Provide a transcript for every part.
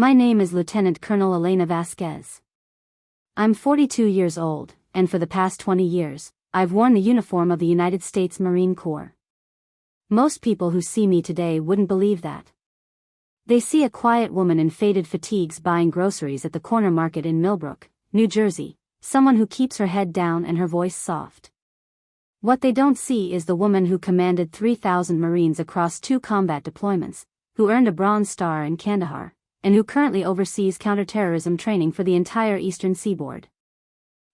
My name is Lieutenant Colonel Elena Vasquez. I'm 42 years old, and for the past 20 years, I've worn the uniform of the United States Marine Corps. Most people who see me today wouldn't believe that. They see a quiet woman in faded fatigues buying groceries at the corner market in Millbrook, New Jersey, someone who keeps her head down and her voice soft. What they don't see is the woman who commanded 3,000 Marines across 2 combat deployments, who earned a Bronze Star in Kandahar, and who currently oversees counterterrorism training for the entire Eastern Seaboard.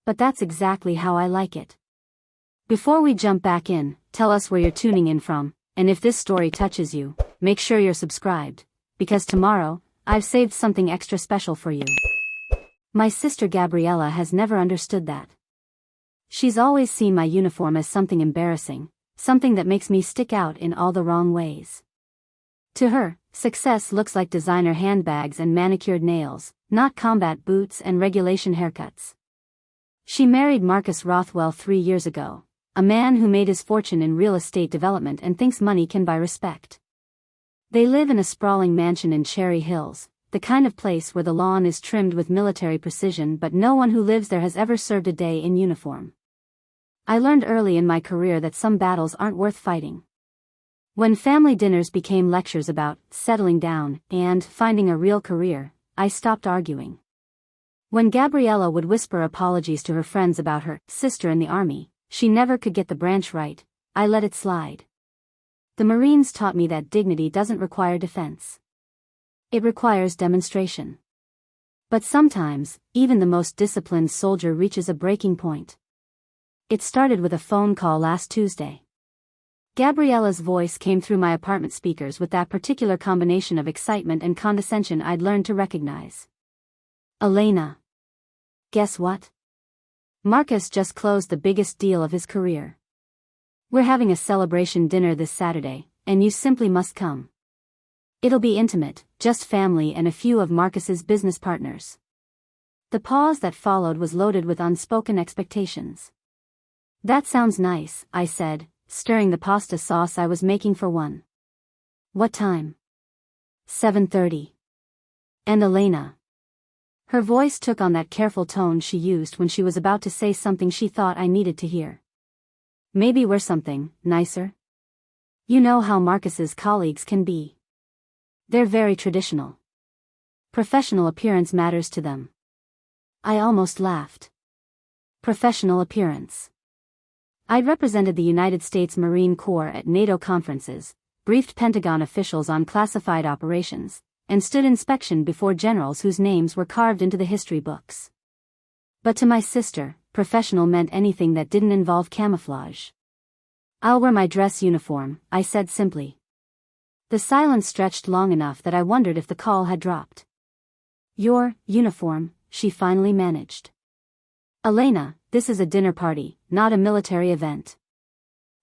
But that's exactly how I like it. Before we jump back in, tell us where you're tuning in from, and if this story touches you, make sure you're subscribed, because tomorrow, I've saved something extra special for you. My sister Gabriella has never understood that. She's always seen my uniform as something embarrassing, something that makes me stick out in all the wrong ways. To her, success looks like designer handbags and manicured nails, not combat boots and regulation haircuts. She married Marcus Rothwell 3 years ago, a man who made his fortune in real estate development and thinks money can buy respect. They live in a sprawling mansion in Cherry Hills, the kind of place where the lawn is trimmed with military precision, but no one who lives there has ever served a day in uniform. I learned early in my career that some battles aren't worth fighting. When family dinners became lectures about settling down and finding a real career, I stopped arguing. When Gabriella would whisper apologies to her friends about her sister in the army, she never could get the branch right, I let it slide. The Marines taught me that dignity doesn't require defense. It requires demonstration. But sometimes, even the most disciplined soldier reaches a breaking point. It started with a phone call last Tuesday. Gabriella's voice came through my apartment speakers with that particular combination of excitement and condescension I'd learned to recognize. Elena. Guess what? Marcus just closed the biggest deal of his career. We're having a celebration dinner this Saturday, and you simply must come. It'll be intimate, just family and a few of Marcus's business partners. The pause that followed was loaded with unspoken expectations. That sounds nice, I said, stirring the pasta sauce I was making for one. What time? 7:30. And Elena. Her voice took on that careful tone she used when she was about to say something she thought I needed to hear. Maybe we're something nicer? You know how Marcus's colleagues can be. They're very traditional. Professional appearance matters to them. I almost laughed. Professional appearance. I'd represented the United States Marine Corps at NATO conferences, briefed Pentagon officials on classified operations, and stood inspection before generals whose names were carved into the history books. But to my sister, professional meant anything that didn't involve camouflage. I'll wear my dress uniform, I said simply. The silence stretched long enough that I wondered if the call had dropped. Your uniform, she finally managed. Elena, this is a dinner party, not a military event.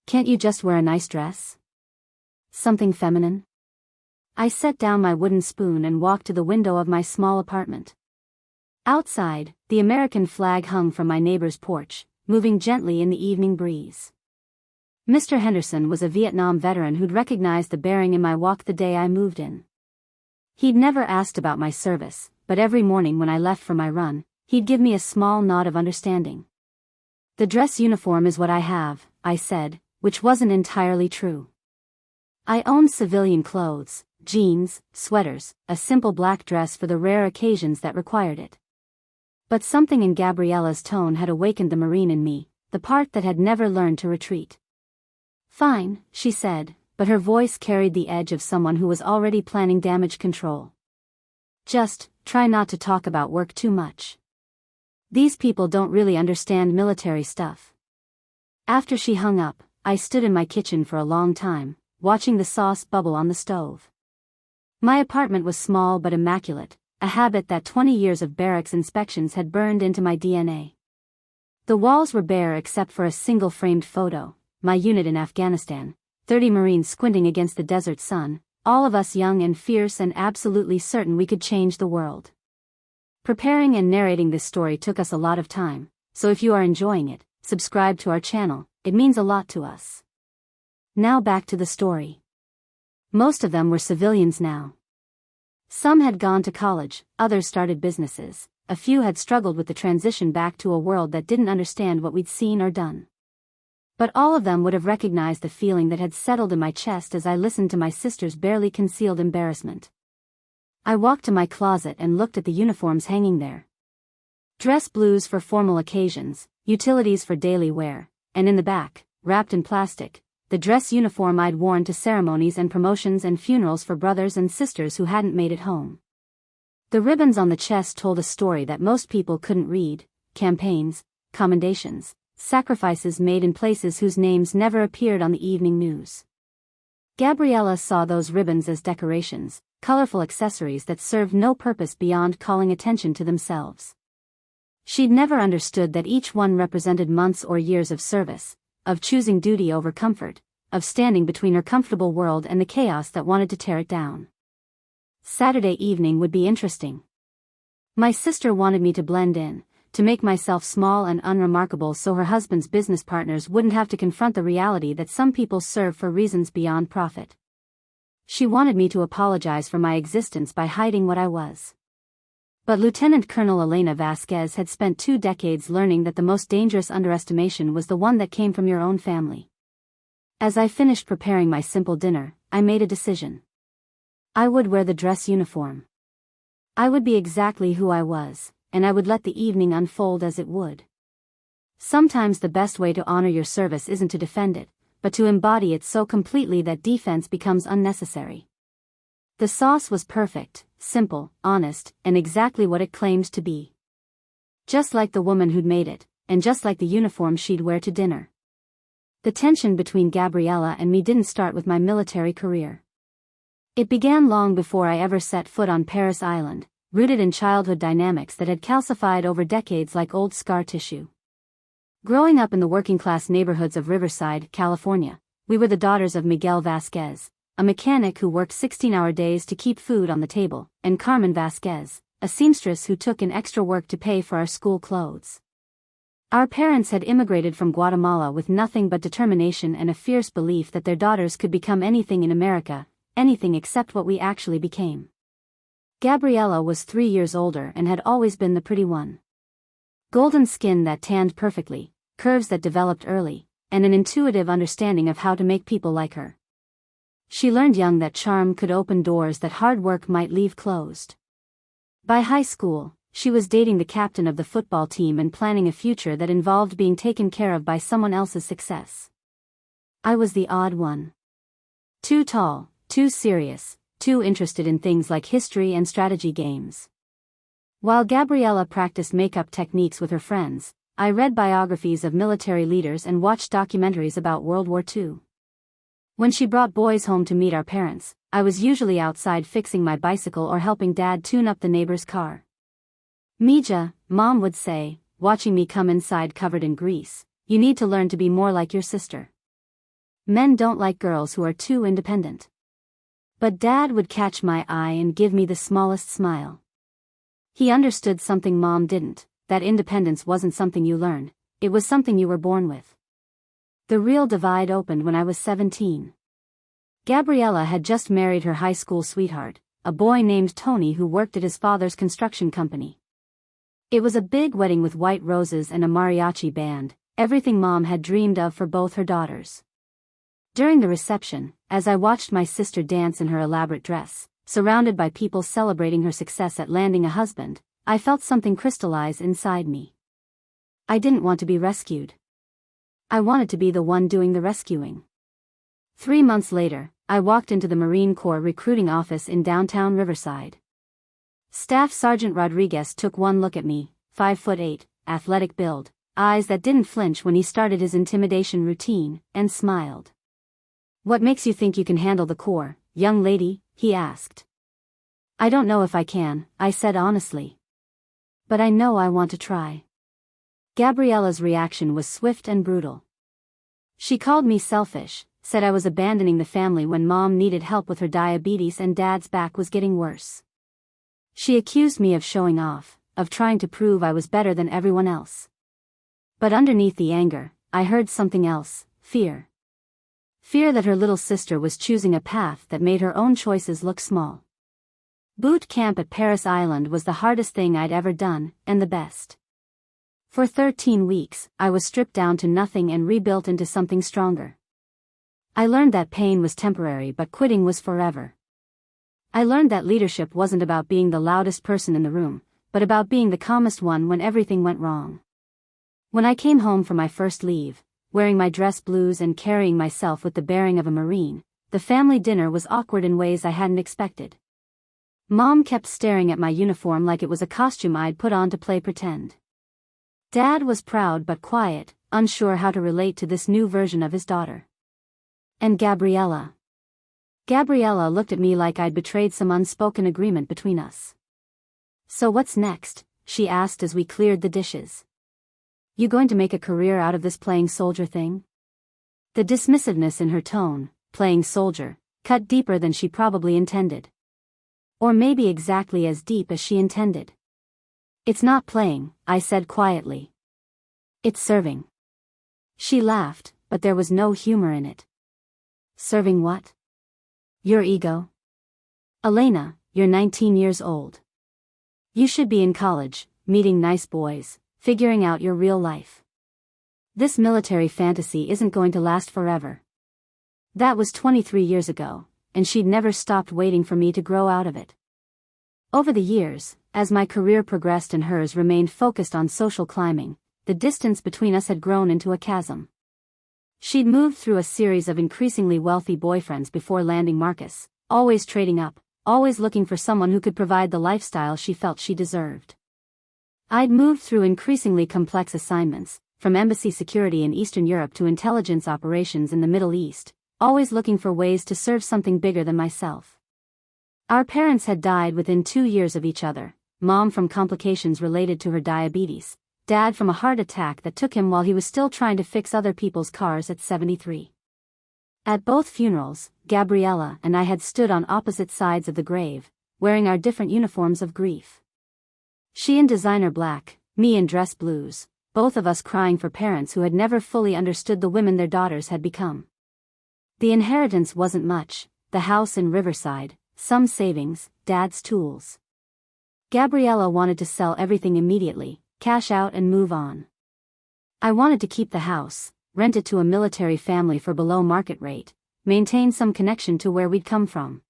Can't you just wear a nice dress? Something feminine? I set down my wooden spoon and walked to the window of my small apartment. Outside, the American flag hung from my neighbor's porch, moving gently in the evening breeze. Mr. Henderson was a Vietnam veteran who'd recognized the bearing in my walk the day I moved in. He'd never asked about my service, but every morning when I left for my run, he'd give me a small nod of understanding. The dress uniform is what I have, I said, which wasn't entirely true. I owned civilian clothes, jeans, sweaters, a simple black dress for the rare occasions that required it. But something in Gabriella's tone had awakened the Marine in me, the part that had never learned to retreat. Fine, she said, but her voice carried the edge of someone who was already planning damage control. Just, try not to talk about work too much. These people don't really understand military stuff. After she hung up, I stood in my kitchen for a long time, watching the sauce bubble on the stove. My apartment was small but immaculate, a habit that 20 years of barracks inspections had burned into my DNA. The walls were bare except for a single framed photo, my unit in Afghanistan, 30 Marines squinting against the desert sun, all of us young and fierce and absolutely certain we could change the world. Preparing and narrating this story took us a lot of time, so if you are enjoying it, subscribe to our channel, it means a lot to us. Now back to the story. Most of them were civilians now. Some had gone to college, others started businesses, a few had struggled with the transition back to a world that didn't understand what we'd seen or done. But all of them would have recognized the feeling that had settled in my chest as I listened to my sister's barely concealed embarrassment. I walked to my closet and looked at the uniforms hanging there. Dress blues for formal occasions, utilities for daily wear, and in the back, wrapped in plastic, the dress uniform I'd worn to ceremonies and promotions and funerals for brothers and sisters who hadn't made it home. The ribbons on the chest told a story that most people couldn't read: campaigns, commendations, sacrifices made in places whose names never appeared on the evening news. Gabriella saw those ribbons as decorations, colorful accessories that served no purpose beyond calling attention to themselves. She'd never understood that each one represented months or years of service, of choosing duty over comfort, of standing between her comfortable world and the chaos that wanted to tear it down. Saturday evening would be interesting. My sister wanted me to blend in, to make myself small and unremarkable so her husband's business partners wouldn't have to confront the reality that some people serve for reasons beyond profit. She wanted me to apologize for my existence by hiding what I was. But Lieutenant Colonel Elena Vasquez had spent 2 decades learning that the most dangerous underestimation was the one that came from your own family. As I finished preparing my simple dinner, I made a decision. I would wear the dress uniform. I would be exactly who I was, and I would let the evening unfold as it would. Sometimes the best way to honor your service isn't to defend it, but to embody it so completely that defense becomes unnecessary. The sauce was perfect, simple, honest, and exactly what it claimed to be. Just like the woman who'd made it, and just like the uniform she'd wear to dinner. The tension between Gabriella and me didn't start with my military career. It began long before I ever set foot on Paris Island, rooted in childhood dynamics that had calcified over decades like old scar tissue. Growing up in the working-class neighborhoods of Riverside, California, we were the daughters of Miguel Vasquez, a mechanic who worked 16-hour days to keep food on the table, and Carmen Vasquez, a seamstress who took in extra work to pay for our school clothes. Our parents had immigrated from Guatemala with nothing but determination and a fierce belief that their daughters could become anything in America, anything except what we actually became. Gabriella was 3 years older and had always been the pretty one. Golden skin that tanned perfectly, curves that developed early, and an intuitive understanding of how to make people like her. She learned young that charm could open doors that hard work might leave closed. By high school, she was dating the captain of the football team and planning a future that involved being taken care of by someone else's success. I was the odd one. Too tall, too serious, too interested in things like history and strategy games. While Gabriella practiced makeup techniques with her friends, I read biographies of military leaders and watched documentaries about World War II. When she brought boys home to meet our parents, I was usually outside fixing my bicycle or helping Dad tune up the neighbor's car. Mija, Mom would say, watching me come inside covered in grease, you need to learn to be more like your sister. Men don't like girls who are too independent. But Dad would catch my eye and give me the smallest smile. He understood something Mom didn't, that independence wasn't something you learned, it was something you were born with. The real divide opened when I was 17. Gabriella had just married her high school sweetheart, a boy named Tony who worked at his father's construction company. It was a big wedding with white roses and a mariachi band, everything Mom had dreamed of for both her daughters. During the reception, as I watched my sister dance in her elaborate dress, surrounded by people celebrating her success at landing a husband, I felt something crystallize inside me. I didn't want to be rescued. I wanted to be the one doing the rescuing. 3 months later, I walked into the Marine Corps recruiting office in downtown Riverside. Staff Sergeant Rodriguez took one look at me, 5'8", athletic build, eyes that didn't flinch when he started his intimidation routine, and smiled. "What makes you think you can handle the Corps, young lady?" he asked. "I don't know if I can," I said honestly. "But I know I want to try." Gabriella's reaction was swift and brutal. She called me selfish, said I was abandoning the family when Mom needed help with her diabetes and Dad's back was getting worse. She accused me of showing off, of trying to prove I was better than everyone else. But underneath the anger, I heard something else: fear. Fear that her little sister was choosing a path that made her own choices look small. Boot camp at Paris Island was the hardest thing I'd ever done, and the best. For 13 weeks, I was stripped down to nothing and rebuilt into something stronger. I learned that pain was temporary but quitting was forever. I learned that leadership wasn't about being the loudest person in the room, but about being the calmest one when everything went wrong. When I came home from my first leave, wearing my dress blues and carrying myself with the bearing of a Marine, the family dinner was awkward in ways I hadn't expected. Mom kept staring at my uniform like it was a costume I'd put on to play pretend. Dad was proud but quiet, unsure how to relate to this new version of his daughter. And Gabriella. Gabriella looked at me like I'd betrayed some unspoken agreement between us. "So what's next?" she asked as we cleared the dishes. "You going to make a career out of this playing soldier thing?" The dismissiveness in her tone, playing soldier, cut deeper than she probably intended. Or maybe exactly as deep as she intended. "It's not playing," I said quietly. "It's serving." She laughed, but there was no humor in it. "Serving what?" "Your ego. Elena, you're 19 years old. You should be in college, meeting nice boys, figuring out your real life. This military fantasy isn't going to last forever." That was 23 years ago, and she'd never stopped waiting for me to grow out of it. Over the years, as my career progressed and hers remained focused on social climbing, the distance between us had grown into a chasm. She'd moved through a series of increasingly wealthy boyfriends before landing Marcus, always trading up, always looking for someone who could provide the lifestyle she felt she deserved. I'd moved through increasingly complex assignments, from embassy security in Eastern Europe to intelligence operations in the Middle East, always looking for ways to serve something bigger than myself. Our parents had died within 2 years of each other, Mom from complications related to her diabetes, Dad from a heart attack that took him while he was still trying to fix other people's cars at 73. At both funerals, Gabriella and I had stood on opposite sides of the grave, wearing our different uniforms of grief. She in designer black, me in dress blues, both of us crying for parents who had never fully understood the women their daughters had become. The inheritance wasn't much, the house in Riverside, some savings, Dad's tools. Gabriella wanted to sell everything immediately, cash out and move on. I wanted to keep the house, rent it to a military family for below market rate, maintain some connection to where we'd come from.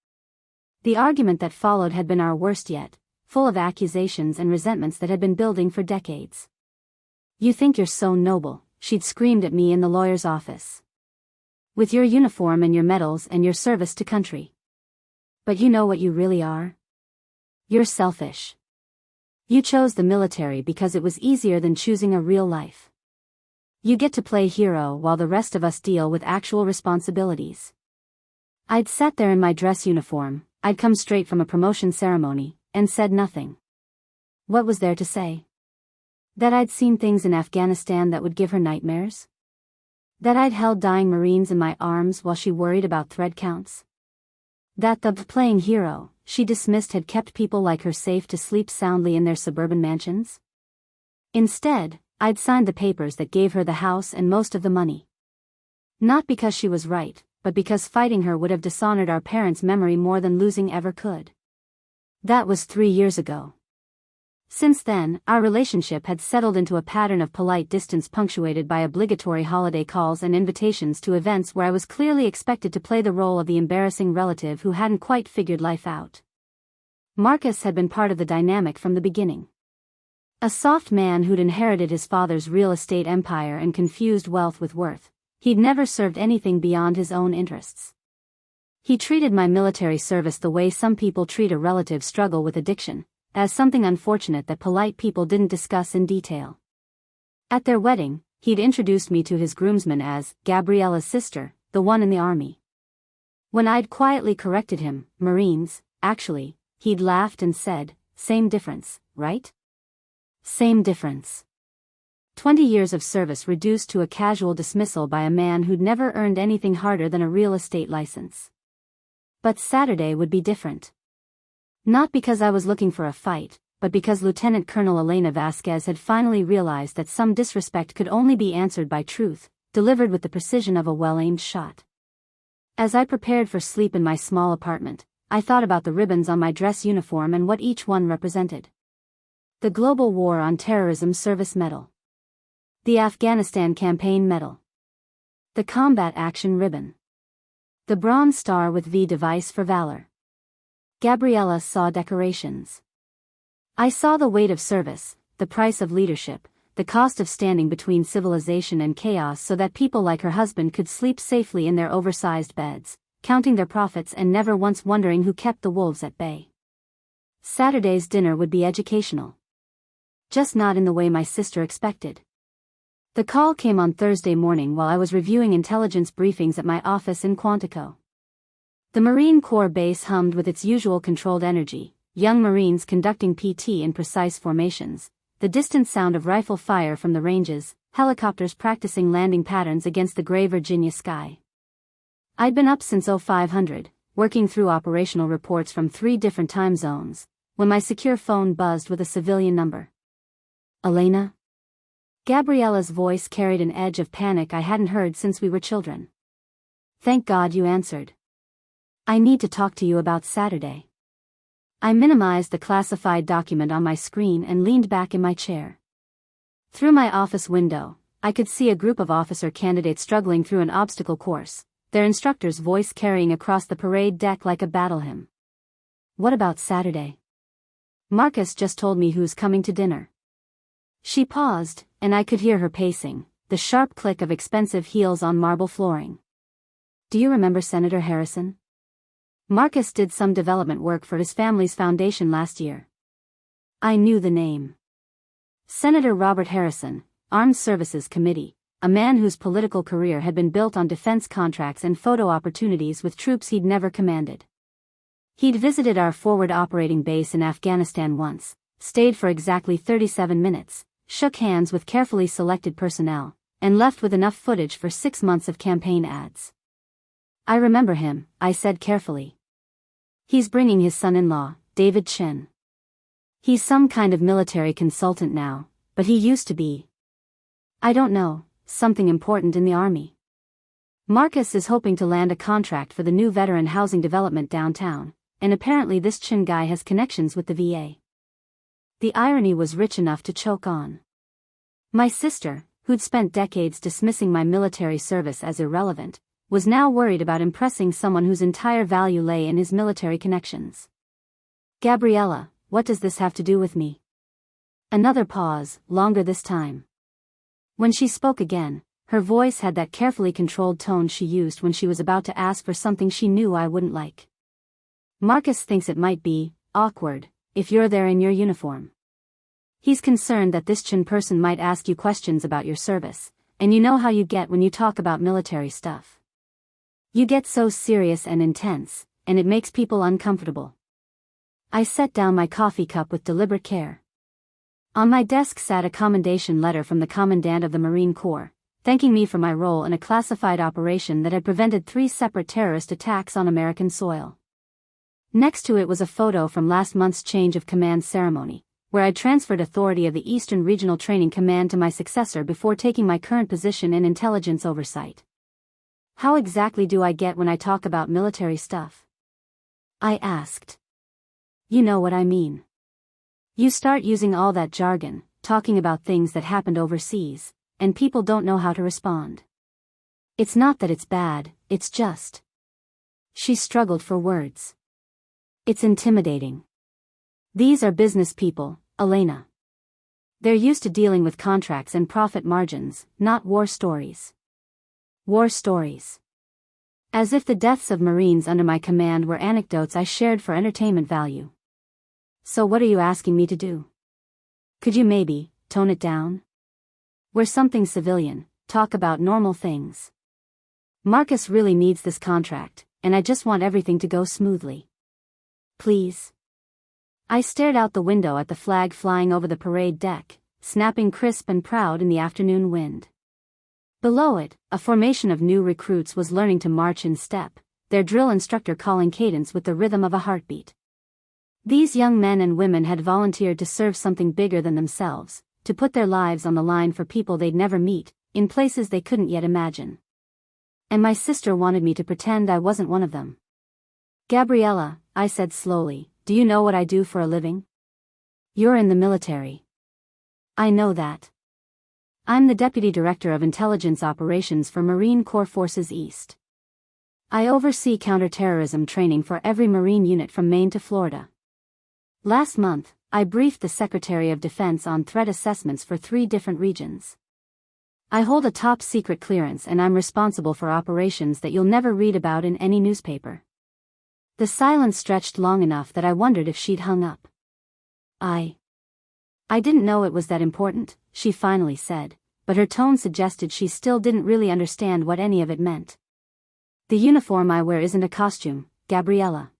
The argument that followed had been our worst yet, full of accusations and resentments that had been building for decades. "You think you're so noble," she'd screamed at me in the lawyer's office. "With your uniform and your medals and your service to country. But you know what you really are? You're selfish. You chose the military because it was easier than choosing a real life. You get to play hero while the rest of us deal with actual responsibilities." I'd sat there in my dress uniform, I'd come straight from a promotion ceremony, and said nothing. What was there to say? That I'd seen things in Afghanistan that would give her nightmares? That I'd held dying Marines in my arms while she worried about thread counts? That the playing hero she dismissed had kept people like her safe to sleep soundly in their suburban mansions? Instead, I'd signed the papers that gave her the house and most of the money. Not because she was right, but because fighting her would have dishonored our parents' memory more than losing ever could. That was 3 years ago. Since then, our relationship had settled into a pattern of polite distance punctuated by obligatory holiday calls and invitations to events where I was clearly expected to play the role of the embarrassing relative who hadn't quite figured life out. Marcus had been part of the dynamic from the beginning. A soft man who'd inherited his father's real estate empire and confused wealth with worth, he'd never served anything beyond his own interests. He treated my military service the way some people treat a relative's struggle with addiction, as something unfortunate that polite people didn't discuss in detail. At their wedding, he'd introduced me to his groomsmen as Gabriella's sister, the one in the army. When I'd quietly corrected him, Marines, actually, he'd laughed and said, "Same difference, right? Same difference." 20 years of service reduced to a casual dismissal by a man who'd never earned anything harder than a real estate license. But Saturday would be different. Not because I was looking for a fight, but because Lieutenant Colonel Elena Vasquez had finally realized that some disrespect could only be answered by truth, delivered with the precision of a well-aimed shot. As I prepared for sleep in my small apartment, I thought about the ribbons on my dress uniform and what each one represented. The Global War on Terrorism Service Medal. The Afghanistan Campaign Medal. The Combat Action Ribbon. The Bronze Star with V device for valor. Gabriella saw decorations. I saw the weight of service, the price of leadership, the cost of standing between civilization and chaos so that people like her husband could sleep safely in their oversized beds, counting their profits and never once wondering who kept the wolves at bay. Saturday's dinner would be educational. Just not in the way my sister expected. The call came on Thursday morning while I was reviewing intelligence briefings at my office in Quantico. The Marine Corps base hummed with its usual controlled energy, young Marines conducting PT in precise formations, the distant sound of rifle fire from the ranges, helicopters practicing landing patterns against the gray Virginia sky. I'd been up since 0500, working through operational reports from 3 different time zones, when my secure phone buzzed with a civilian number. Elena? Gabriella's voice carried an edge of panic I hadn't heard since we were children. Thank God you answered. I need to talk to you about Saturday. I minimized the classified document on my screen and leaned back in my chair. Through my office window, I could see a group of officer candidates struggling through an obstacle course, their instructor's voice carrying across the parade deck like a battle hymn. What about Saturday? Marcus just told me who's coming to dinner. She paused, and I could hear her pacing, the sharp click of expensive heels on marble flooring. Do you remember Senator Harrison? Marcus did some development work for his family's foundation last year. I knew the name. Senator Robert Harrison, Armed Services Committee, a man whose political career had been built on defense contracts and photo opportunities with troops he'd never commanded. He'd visited our forward operating base in Afghanistan once, stayed for exactly 37 minutes, shook hands with carefully selected personnel, and left with enough footage for 6 months of campaign ads. I remember him, I said carefully. He's bringing his son-in-law, David Chin. He's some kind of military consultant now, but he used to be. I don't know, something important in the Army. Marcus is hoping to land a contract for the new veteran housing development downtown, and apparently this Chin guy has connections with the VA. The irony was rich enough to choke on. My sister, who'd spent decades dismissing my military service as irrelevant, was now worried about impressing someone whose entire value lay in his military connections. Gabriella, what does this have to do with me? Another pause, longer this time. When she spoke again, her voice had that carefully controlled tone she used when she was about to ask for something she knew I wouldn't like. Marcus thinks it might be awkward if you're there in your uniform. He's concerned that this Chin person might ask you questions about your service, and you know how you get when you talk about military stuff. You get so serious and intense, and it makes people uncomfortable. I set down my coffee cup with deliberate care. On my desk sat a commendation letter from the Commandant of the Marine Corps, thanking me for my role in a classified operation that had prevented 3 separate terrorist attacks on American soil. Next to it was a photo from last month's change of command ceremony, where I transferred authority of the Eastern Regional Training Command to my successor before taking my current position in intelligence oversight. How exactly do I get when I talk about military stuff? I asked. You know what I mean. You start using all that jargon, talking about things that happened overseas, and people don't know how to respond. It's not that it's bad, it's just. She struggled for words. It's intimidating. These are business people, Elena. They're used to dealing with contracts and profit margins, not war stories. War stories. As if the deaths of Marines under my command were anecdotes I shared for entertainment value. So what are you asking me to do? Could you maybe tone it down? We're something civilian, talk about normal things. Marcus really needs this contract, and I just want everything to go smoothly. Please. I stared out the window at the flag flying over the parade deck, snapping crisp and proud in the afternoon wind. Below it, a formation of new recruits was learning to march in step, their drill instructor calling cadence with the rhythm of a heartbeat. These young men and women had volunteered to serve something bigger than themselves, to put their lives on the line for people they'd never meet, in places they couldn't yet imagine. And my sister wanted me to pretend I wasn't one of them. Gabriella, I said slowly, do you know what I do for a living? You're in the military. I know that. I'm the Deputy Director of Intelligence Operations for Marine Corps Forces East. I oversee counterterrorism training for every Marine unit from Maine to Florida. Last month, I briefed the Secretary of Defense on threat assessments for 3 different regions. I hold a top-secret clearance and I'm responsible for operations that you'll never read about in any newspaper. The silence stretched long enough that I wondered if she'd hung up. I didn't know it was that important, she finally said, but her tone suggested she still didn't really understand what any of it meant. The uniform I wear isn't a costume, Gabriella.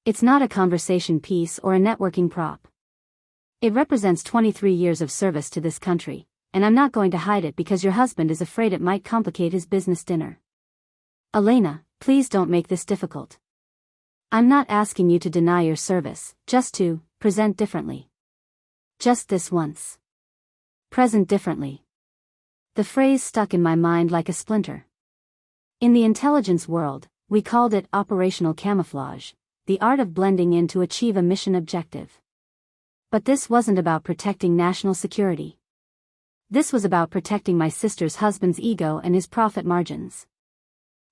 It's not a conversation piece or a networking prop. It represents 23 years of service to this country, and I'm not going to hide it because your husband is afraid it might complicate his business dinner. Elena, please don't make this difficult. I'm not asking you to deny your service, just to present differently. Just this once. Present differently. The phrase stuck in my mind like a splinter. In the intelligence world, we called it operational camouflage, the art of blending in to achieve a mission objective. But this wasn't about protecting national security. This was about protecting my sister's husband's ego and his profit margins.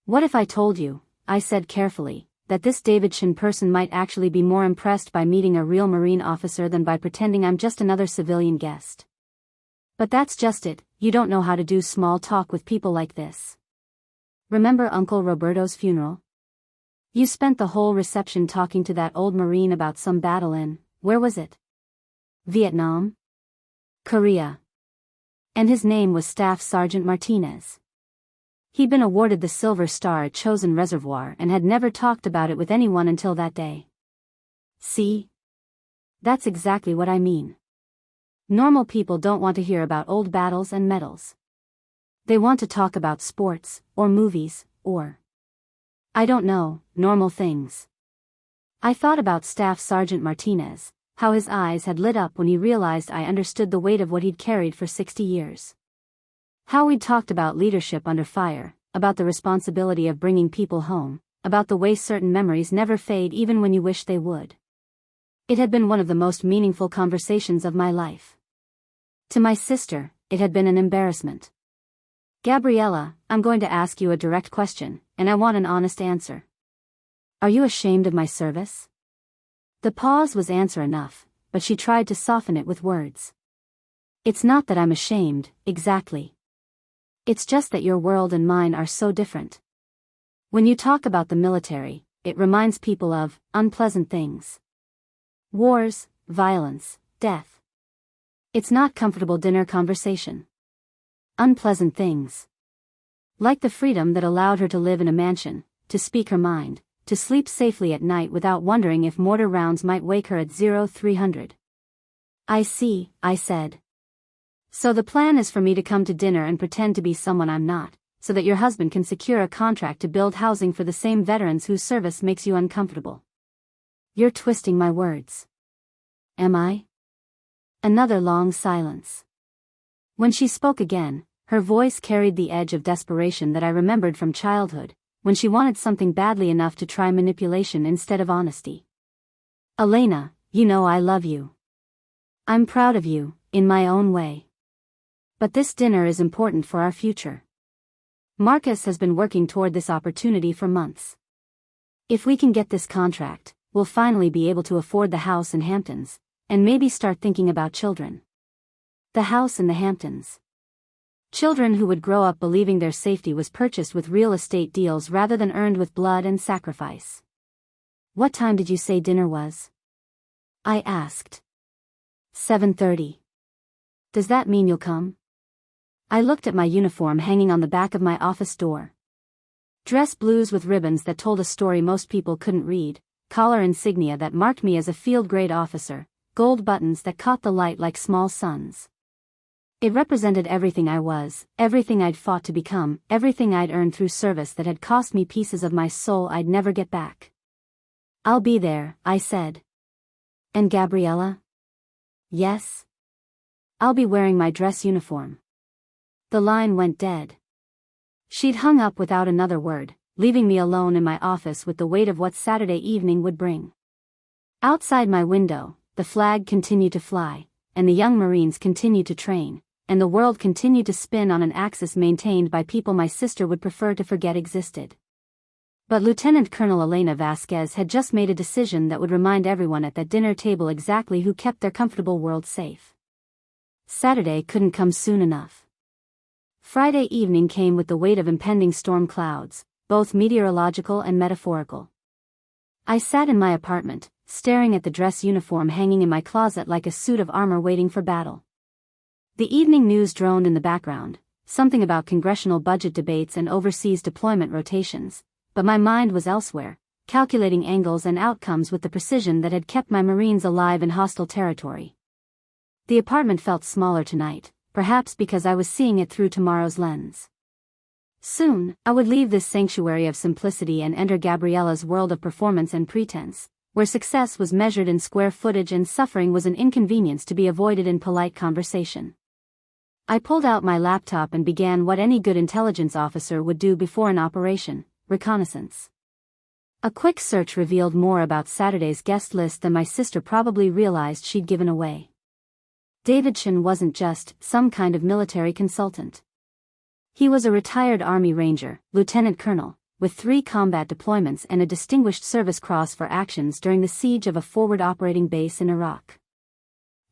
What if I told you, I said carefully, that this Davidson person might actually be more impressed by meeting a real Marine officer than by pretending I'm just another civilian guest? But that's just it, you don't know how to do small talk with people like this. Remember Uncle Roberto's funeral? You spent the whole reception talking to that old Marine about some battle in, where was it? Vietnam? Korea. And his name was Staff Sergeant Martinez. He'd been awarded the Silver Star at Chosin Reservoir and had never talked about it with anyone until that day. See? That's exactly what I mean. Normal people don't want to hear about old battles and medals. They want to talk about sports, or movies, or I don't know, normal things. I thought about Staff Sergeant Martinez, how his eyes had lit up when he realized I understood the weight of what he'd carried for 60 years. How we'd talked about leadership under fire, about the responsibility of bringing people home, about the way certain memories never fade even when you wish they would. It had been one of the most meaningful conversations of my life. To my sister, it had been an embarrassment. Gabriella, I'm going to ask you a direct question, and I want an honest answer. Are you ashamed of my service? The pause was answer enough, but she tried to soften it with words. It's not that I'm ashamed, exactly. It's just that your world and mine are so different. When you talk about the military, it reminds people of unpleasant things. Wars, violence, death. It's not comfortable dinner conversation. Unpleasant things. Like the freedom that allowed her to live in a mansion, to speak her mind, to sleep safely at night without wondering if mortar rounds might wake her at 0300. I see, I said. So the plan is for me to come to dinner and pretend to be someone I'm not, so that your husband can secure a contract to build housing for the same veterans whose service makes you uncomfortable. You're twisting my words. Am I? Another long silence. When she spoke again, her voice carried the edge of desperation that I remembered from childhood, when she wanted something badly enough to try manipulation instead of honesty. Elena, you know I love you. I'm proud of you, in my own way. But this dinner is important for our future. Marcus has been working toward this opportunity for months. If we can get this contract, we'll finally be able to afford the house in Hamptons, and maybe start thinking about children. The house in the Hamptons. Children who would grow up believing their safety was purchased with real estate deals rather than earned with blood and sacrifice. What time did you say dinner was? I asked. 7:30. Does that mean you'll come? I looked at my uniform hanging on the back of my office door. Dress blues with ribbons that told a story most people couldn't read, collar insignia that marked me as a field-grade officer, gold buttons that caught the light like small suns. It represented everything I was, everything I'd fought to become, everything I'd earned through service that had cost me pieces of my soul I'd never get back. I'll be there, I said. And Gabriella? Yes? I'll be wearing my dress uniform. The line went dead. She'd hung up without another word, leaving me alone in my office with the weight of what Saturday evening would bring. Outside my window, the flag continued to fly, and the young Marines continued to train, and the world continued to spin on an axis maintained by people my sister would prefer to forget existed. But Lieutenant Colonel Elena Vasquez had just made a decision that would remind everyone at that dinner table exactly who kept their comfortable world safe. Saturday couldn't come soon enough. Friday evening came with the weight of impending storm clouds, both meteorological and metaphorical. I sat in my apartment, staring at the dress uniform hanging in my closet like a suit of armor waiting for battle. The evening news droned in the background, something about congressional budget debates and overseas deployment rotations, but my mind was elsewhere, calculating angles and outcomes with the precision that had kept my Marines alive in hostile territory. The apartment felt smaller tonight, perhaps because I was seeing it through tomorrow's lens. Soon, I would leave this sanctuary of simplicity and enter Gabriella's world of performance and pretense, where success was measured in square footage and suffering was an inconvenience to be avoided in polite conversation. I pulled out my laptop and began what any good intelligence officer would do before an operation: reconnaissance. A quick search revealed more about Saturday's guest list than my sister probably realized she'd given away. David Chen wasn't just some kind of military consultant. He was a retired Army Ranger, Lieutenant Colonel, with 3 combat deployments and a Distinguished Service Cross for actions during the siege of a forward operating base in Iraq.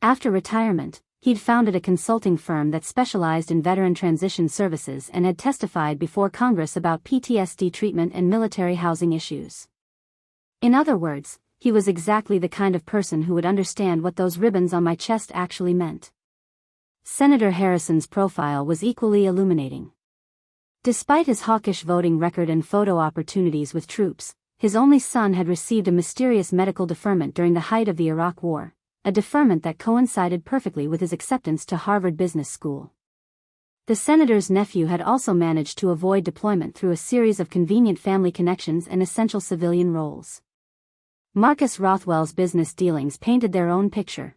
After retirement, he'd founded a consulting firm that specialized in veteran transition services and had testified before Congress about PTSD treatment and military housing issues. In other words, he was exactly the kind of person who would understand what those ribbons on my chest actually meant. Senator Harrison's profile was equally illuminating. Despite his hawkish voting record and photo opportunities with troops, his only son had received a mysterious medical deferment during the height of the Iraq War, a deferment that coincided perfectly with his acceptance to Harvard Business School. The senator's nephew had also managed to avoid deployment through a series of convenient family connections and essential civilian roles. Marcus Rothwell's business dealings painted their own picture.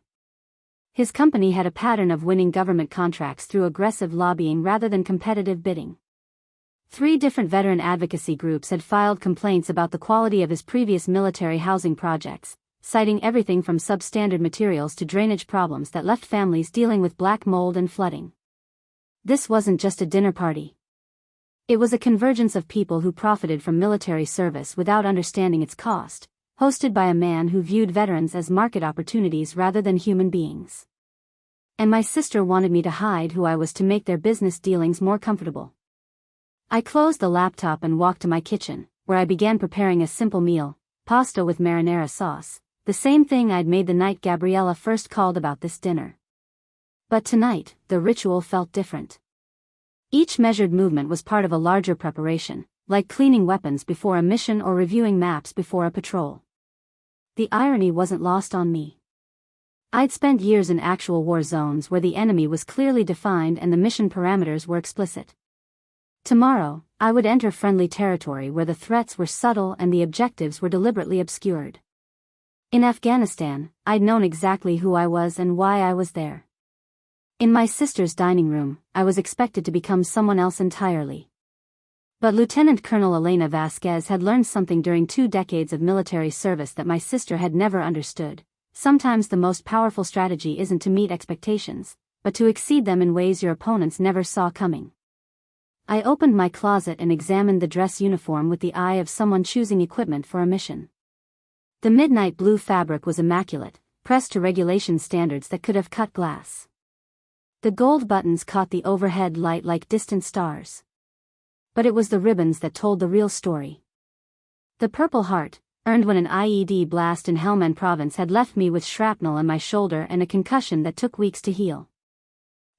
His company had a pattern of winning government contracts through aggressive lobbying rather than competitive bidding. 3 different veteran advocacy groups had filed complaints about the quality of his previous military housing projects, citing everything from substandard materials to drainage problems that left families dealing with black mold and flooding. This wasn't just a dinner party. It was a convergence of people who profited from military service without understanding its cost, hosted by a man who viewed veterans as market opportunities rather than human beings. And my sister wanted me to hide who I was to make their business dealings more comfortable. I closed the laptop and walked to my kitchen, where I began preparing a simple meal: pasta with marinara sauce, the same thing I'd made the night Gabriella first called about this dinner. But tonight, the ritual felt different. Each measured movement was part of a larger preparation, like cleaning weapons before a mission or reviewing maps before a patrol. The irony wasn't lost on me. I'd spent years in actual war zones where the enemy was clearly defined and the mission parameters were explicit. Tomorrow, I would enter friendly territory where the threats were subtle and the objectives were deliberately obscured. In Afghanistan, I'd known exactly who I was and why I was there. In my sister's dining room, I was expected to become someone else entirely. But Lieutenant Colonel Elena Vasquez had learned something during 2 decades of military service that my sister had never understood. Sometimes the most powerful strategy isn't to meet expectations, but to exceed them in ways your opponents never saw coming. I opened my closet and examined the dress uniform with the eye of someone choosing equipment for a mission. The midnight blue fabric was immaculate, pressed to regulation standards that could have cut glass. The gold buttons caught the overhead light like distant stars. But it was the ribbons that told the real story. The Purple Heart, earned when an IED blast in Helmand province had left me with shrapnel in my shoulder and a concussion that took weeks to heal.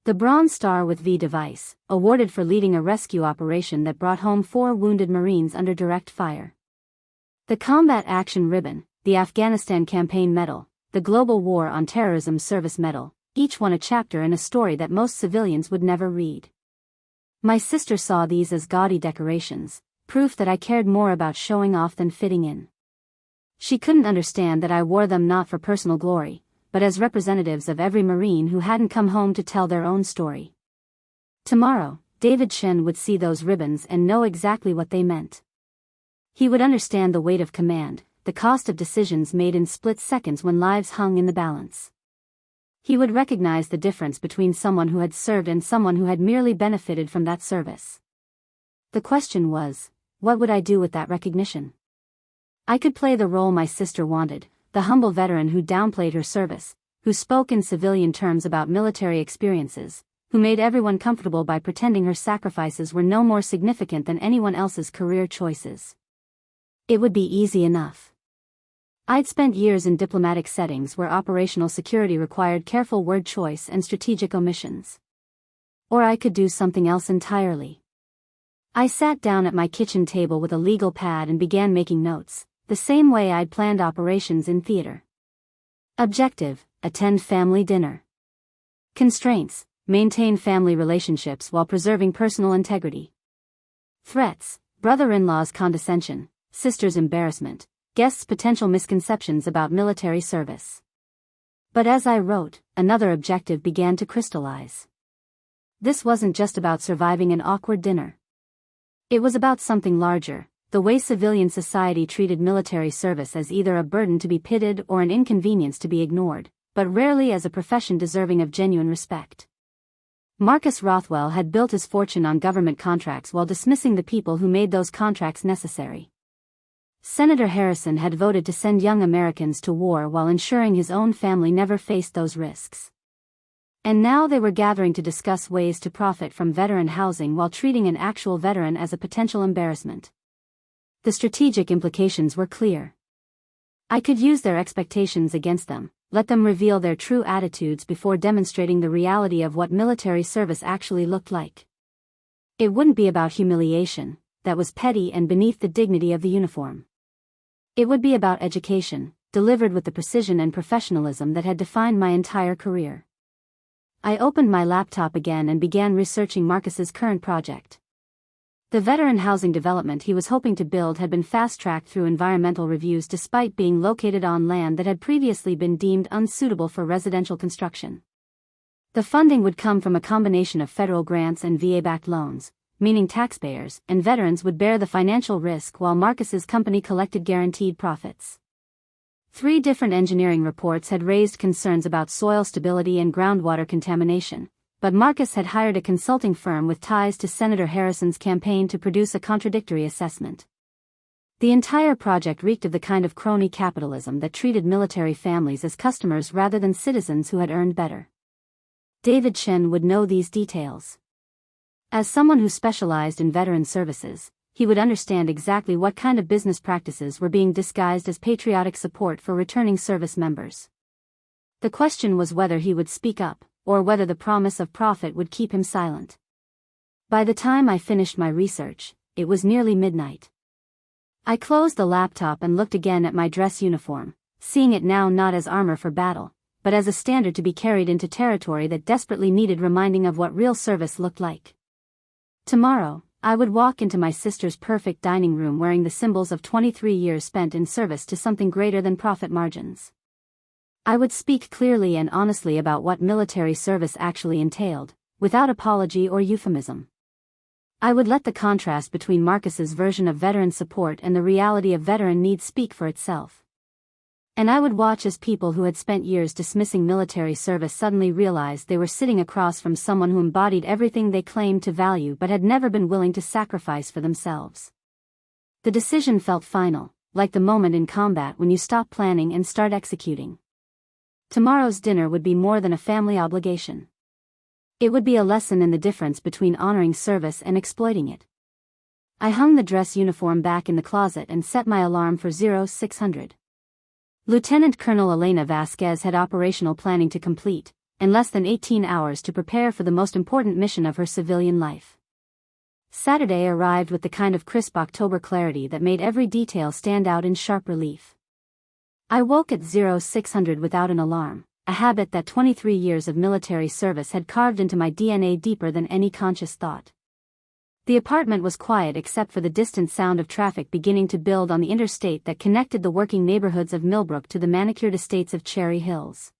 The Bronze Star with V device, awarded for leading a rescue operation that brought home 4 wounded Marines under direct fire. The Combat Action Ribbon, the Afghanistan Campaign Medal, the Global War on Terrorism Service Medal, each one a chapter in a story that most civilians would never read. My sister saw these as gaudy decorations, proof that I cared more about showing off than fitting in. She couldn't understand that I wore them not for personal glory, but as representatives of every Marine who hadn't come home to tell their own story. Tomorrow, David Chen would see those ribbons and know exactly what they meant. He would understand the weight of command, the cost of decisions made in split seconds when lives hung in the balance. He would recognize the difference between someone who had served and someone who had merely benefited from that service. The question was, what would I do with that recognition? I could play the role my sister wanted, the humble veteran who downplayed her service, who spoke in civilian terms about military experiences, who made everyone comfortable by pretending her sacrifices were no more significant than anyone else's career choices. It would be easy enough. I'd spent years in diplomatic settings where operational security required careful word choice and strategic omissions. Or I could do something else entirely. I sat down at my kitchen table with a legal pad and began making notes, the same way I'd planned operations in theater. Objective: attend family dinner. Constraints: maintain family relationships while preserving personal integrity. Threats: brother-in-law's condescension, sister's embarrassment, guests' potential misconceptions about military service. But as I wrote, another objective began to crystallize. This wasn't just about surviving an awkward dinner. It was about something larger, the way civilian society treated military service as either a burden to be pitted or an inconvenience to be ignored, but rarely as a profession deserving of genuine respect. Marcus Rothwell had built his fortune on government contracts while dismissing the people who made those contracts necessary. Senator Harrison had voted to send young Americans to war while ensuring his own family never faced those risks. And now they were gathering to discuss ways to profit from veteran housing while treating an actual veteran as a potential embarrassment. The strategic implications were clear. I could use their expectations against them, let them reveal their true attitudes before demonstrating the reality of what military service actually looked like. It wouldn't be about humiliation, that was petty and beneath the dignity of the uniform. It would be about education, delivered with the precision and professionalism that had defined my entire career. I opened my laptop again and began researching Marcus's current project. The veteran housing development he was hoping to build had been fast-tracked through environmental reviews despite being located on land that had previously been deemed unsuitable for residential construction. The funding would come from a combination of federal grants and VA-backed loans, meaning taxpayers and veterans would bear the financial risk while Marcus's company collected guaranteed profits. 3 different engineering reports had raised concerns about soil stability and groundwater contamination, but Marcus had hired a consulting firm with ties to Senator Harrison's campaign to produce a contradictory assessment. The entire project reeked of the kind of crony capitalism that treated military families as customers rather than citizens who had earned better. David Chen would know these details. As someone who specialized in veteran services, he would understand exactly what kind of business practices were being disguised as patriotic support for returning service members. The question was whether he would speak up, or whether the promise of profit would keep him silent. By the time I finished my research, it was nearly midnight. I closed the laptop and looked again at my dress uniform, seeing it now not as armor for battle, but as a standard to be carried into territory that desperately needed reminding of what real service looked like. Tomorrow, I would walk into my sister's perfect dining room wearing the symbols of 23 years spent in service to something greater than profit margins. I would speak clearly and honestly about what military service actually entailed, without apology or euphemism. I would let the contrast between Marcus's version of veteran support and the reality of veteran needs speak for itself. And I would watch as people who had spent years dismissing military service suddenly realized they were sitting across from someone who embodied everything they claimed to value but had never been willing to sacrifice for themselves. The decision felt final, like the moment in combat when you stop planning and start executing. Tomorrow's dinner would be more than a family obligation. It would be a lesson in the difference between honoring service and exploiting it. I hung the dress uniform back in the closet and set my alarm for 0600. Lieutenant Colonel Elena Vasquez had operational planning to complete, and less than 18 hours to prepare for the most important mission of her civilian life. Saturday arrived with the kind of crisp October clarity that made every detail stand out in sharp relief. I woke at 0600 without an alarm, a habit that 23 years of military service had carved into my DNA deeper than any conscious thought. The apartment was quiet except for the distant sound of traffic beginning to build on the interstate that connected the working neighborhoods of Millbrook to the manicured estates of Cherry Hills.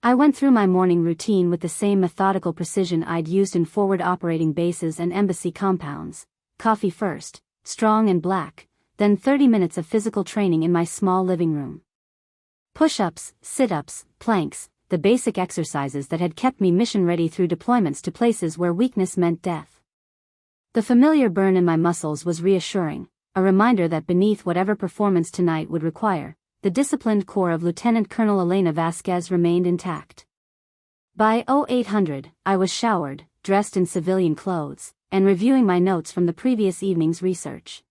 I went through my morning routine with the same methodical precision I'd used in forward operating bases and embassy compounds. Coffee first, strong and black, then 30 minutes of physical training in my small living room. Push-ups, sit-ups, planks, the basic exercises that had kept me mission-ready through deployments to places where weakness meant death. The familiar burn in my muscles was reassuring, a reminder that beneath whatever performance tonight would require, the disciplined core of Lieutenant Colonel Elena Vasquez remained intact. By 0800, I was showered, dressed in civilian clothes, and reviewing my notes from the previous evening's research.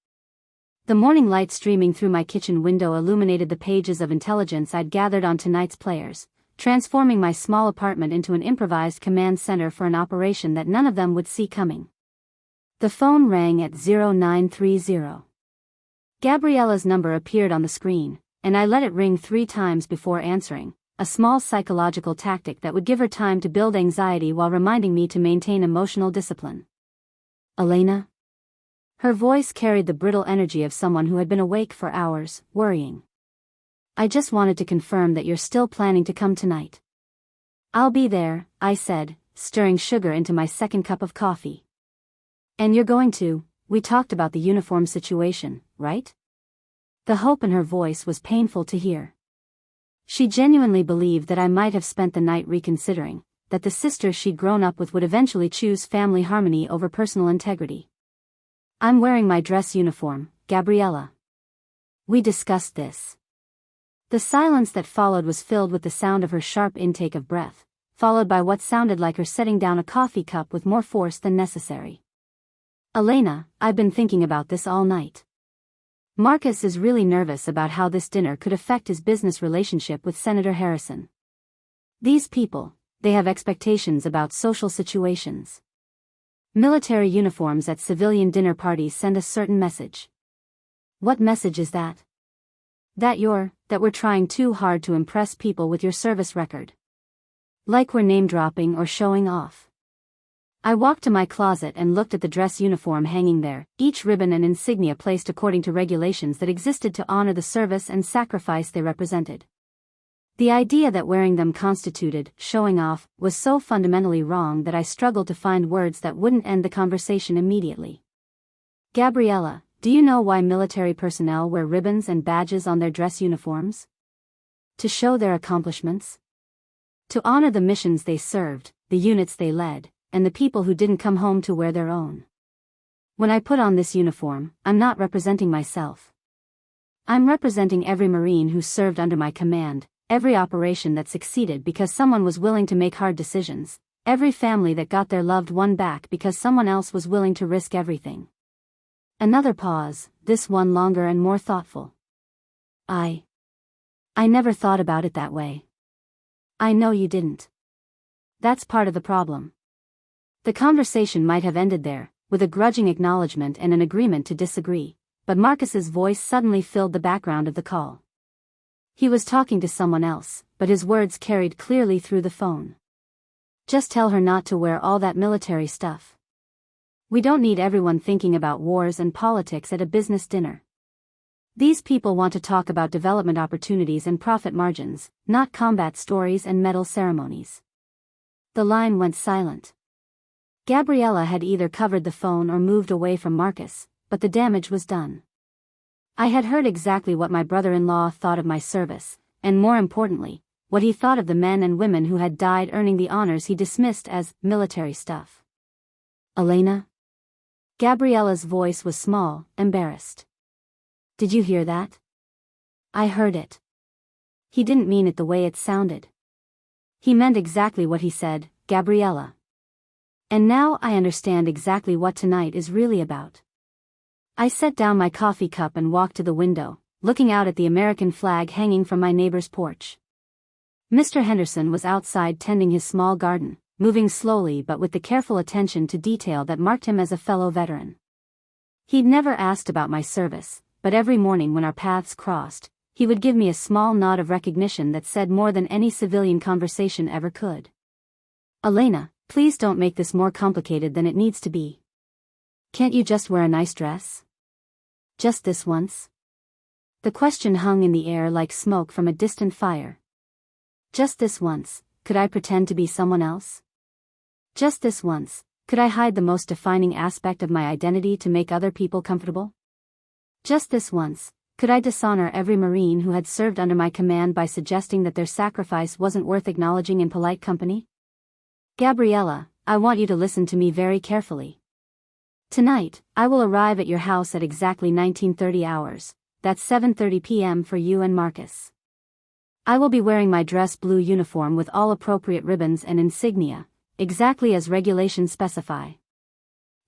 The morning light streaming through my kitchen window illuminated the pages of intelligence I'd gathered on tonight's players, transforming my small apartment into an improvised command center for an operation that none of them would see coming. The phone rang at 0930. Gabriella's number appeared on the screen, and I let it ring 3 times before answering, a small psychological tactic that would give her time to build anxiety while reminding me to maintain emotional discipline. Elena? Her voice carried the brittle energy of someone who had been awake for hours, worrying. I just wanted to confirm that you're still planning to come tonight. I'll be there, I said, stirring sugar into my second cup of coffee. And you're going to, we talked about the uniform situation, right? The hope in her voice was painful to hear. She genuinely believed that I might have spent the night reconsidering, that the sister she'd grown up with would eventually choose family harmony over personal integrity. I'm wearing my dress uniform, Gabriella. We discussed this. The silence that followed was filled with the sound of her sharp intake of breath, followed by what sounded like her setting down a coffee cup with more force than necessary. Elena, I've been thinking about this all night. Marcus is really nervous about how this dinner could affect his business relationship with Senator Harrison. These people, they have expectations about social situations. Military uniforms at civilian dinner parties send a certain message. What message is that? That we're trying too hard to impress people with your service record. Like we're name-dropping or showing off. I walked to my closet and looked at the dress uniform hanging there, each ribbon and insignia placed according to regulations that existed to honor the service and sacrifice they represented. The idea that wearing them constituted showing off was so fundamentally wrong that I struggled to find words that wouldn't end the conversation immediately. Gabriella, do you know why military personnel wear ribbons and badges on their dress uniforms? To show their accomplishments? To honor the missions they served, the units they led, and the people who didn't come home to wear their own. When I put on this uniform, I'm not representing myself. I'm representing every Marine who served under my command, every operation that succeeded because someone was willing to make hard decisions, every family that got their loved one back because someone else was willing to risk everything. Another pause, this one longer and more thoughtful. I never thought about it that way. I know you didn't. That's part of the problem. The conversation might have ended there, with a grudging acknowledgement and an agreement to disagree, but Marcus's voice suddenly filled the background of the call. He was talking to someone else, but his words carried clearly through the phone. Just tell her not to wear all that military stuff. We don't need everyone thinking about wars and politics at a business dinner. These people want to talk about development opportunities and profit margins, not combat stories and medal ceremonies. The line went silent. Gabriella had either covered the phone or moved away from Marcus, but the damage was done. I had heard exactly what my brother-in-law thought of my service, and more importantly, what he thought of the men and women who had died earning the honors he dismissed as military stuff. Elena? Gabriella's voice was small, embarrassed. Did you hear that? I heard it. He didn't mean it the way it sounded. He meant exactly what he said, Gabriella. And now I understand exactly what tonight is really about. I set down my coffee cup and walked to the window, looking out at the American flag hanging from my neighbor's porch. Mr. Henderson was outside tending his small garden, moving slowly but with the careful attention to detail that marked him as a fellow veteran. He'd never asked about my service, but every morning when our paths crossed, he would give me a small nod of recognition that said more than any civilian conversation ever could. Elena, please don't make this more complicated than it needs to be. Can't you just wear a nice dress? Just this once? The question hung in the air like smoke from a distant fire. Just this once, could I pretend to be someone else? Just this once, could I hide the most defining aspect of my identity to make other people comfortable? Just this once, could I dishonor every Marine who had served under my command by suggesting that their sacrifice wasn't worth acknowledging in polite company? Gabriella, I want you to listen to me very carefully. Tonight, I will arrive at your house at exactly 19:30 hours, that's 7:30 p.m. for you and Marcus. I will be wearing my dress blue uniform with all appropriate ribbons and insignia, exactly as regulations specify.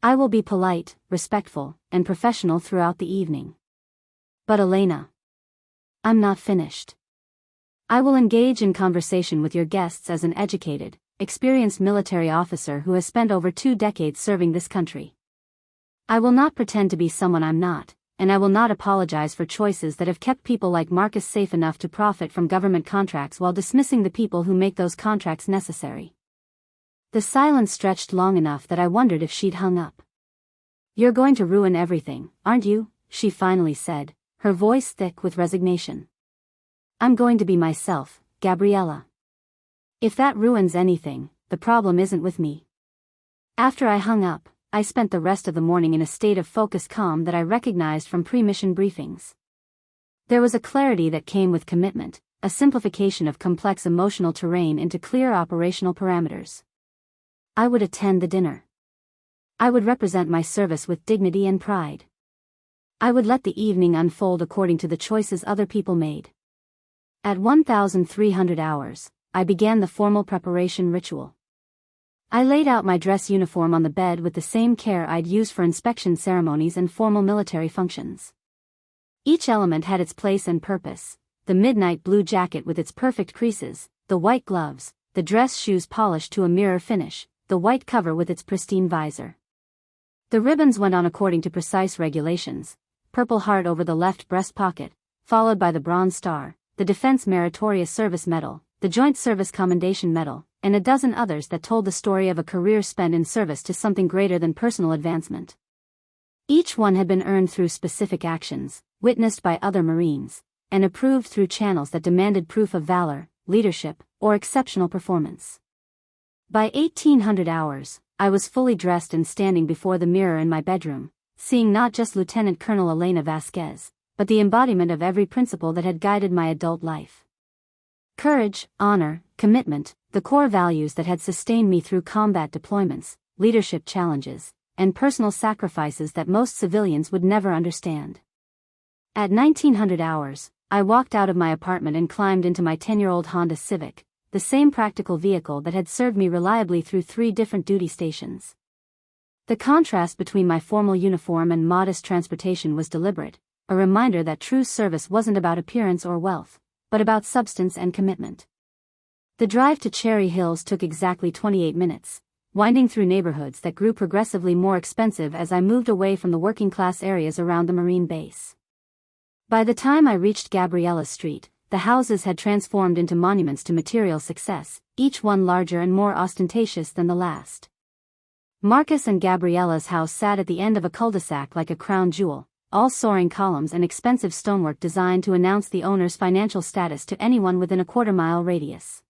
I will be polite, respectful, and professional throughout the evening. But Elena, I'm not finished. I will engage in conversation with your guests as an educated, experienced military officer who has spent over 2 decades serving this country. I will not pretend to be someone I'm not, and I will not apologize for choices that have kept people like Marcus safe enough to profit from government contracts while dismissing the people who make those contracts necessary. The silence stretched long enough that I wondered if she'd hung up. You're going to ruin everything, aren't you? She finally said, her voice thick with resignation. I'm going to be myself, Gabriella. If that ruins anything, the problem isn't with me. After I hung up, I spent the rest of the morning in a state of focused calm that I recognized from pre-mission briefings. There was a clarity that came with commitment, a simplification of complex emotional terrain into clear operational parameters. I would attend the dinner. I would represent my service with dignity and pride. I would let the evening unfold according to the choices other people made. At 1,300 hours, I began the formal preparation ritual. I laid out my dress uniform on the bed with the same care I'd use for inspection ceremonies and formal military functions. Each element had its place and purpose: the midnight blue jacket with its perfect creases, the white gloves, the dress shoes polished to a mirror finish, the white cover with its pristine visor. The ribbons went on according to precise regulations: Purple Heart over the left breast pocket, followed by the Bronze Star, the Defense Meritorious Service Medal, the Joint Service Commendation Medal, and a dozen others that told the story of a career spent in service to something greater than personal advancement. Each one had been earned through specific actions, witnessed by other Marines, and approved through channels that demanded proof of valor, leadership, or exceptional performance. By 1800 hours, I was fully dressed and standing before the mirror in my bedroom, seeing not just Lieutenant Colonel Elena Vasquez, but the embodiment of every principle that had guided my adult life. Courage, honor, commitment, the core values that had sustained me through combat deployments, leadership challenges, and personal sacrifices that most civilians would never understand. At 1900 hours, I walked out of my apartment and climbed into my 10-year-old Honda Civic, the same practical vehicle that had served me reliably through 3 different duty stations. The contrast between my formal uniform and modest transportation was deliberate, a reminder that true service wasn't about appearance or wealth, but about substance and commitment. The drive to Cherry Hills took exactly 28 minutes, winding through neighborhoods that grew progressively more expensive as I moved away from the working-class areas around the Marine base. By the time I reached Gabriella Street, the houses had transformed into monuments to material success, each one larger and more ostentatious than the last. Marcus and Gabriella's house sat at the end of a cul-de-sac like a crown jewel, all soaring columns and expensive stonework designed to announce the owner's financial status to anyone within a quarter-mile radius.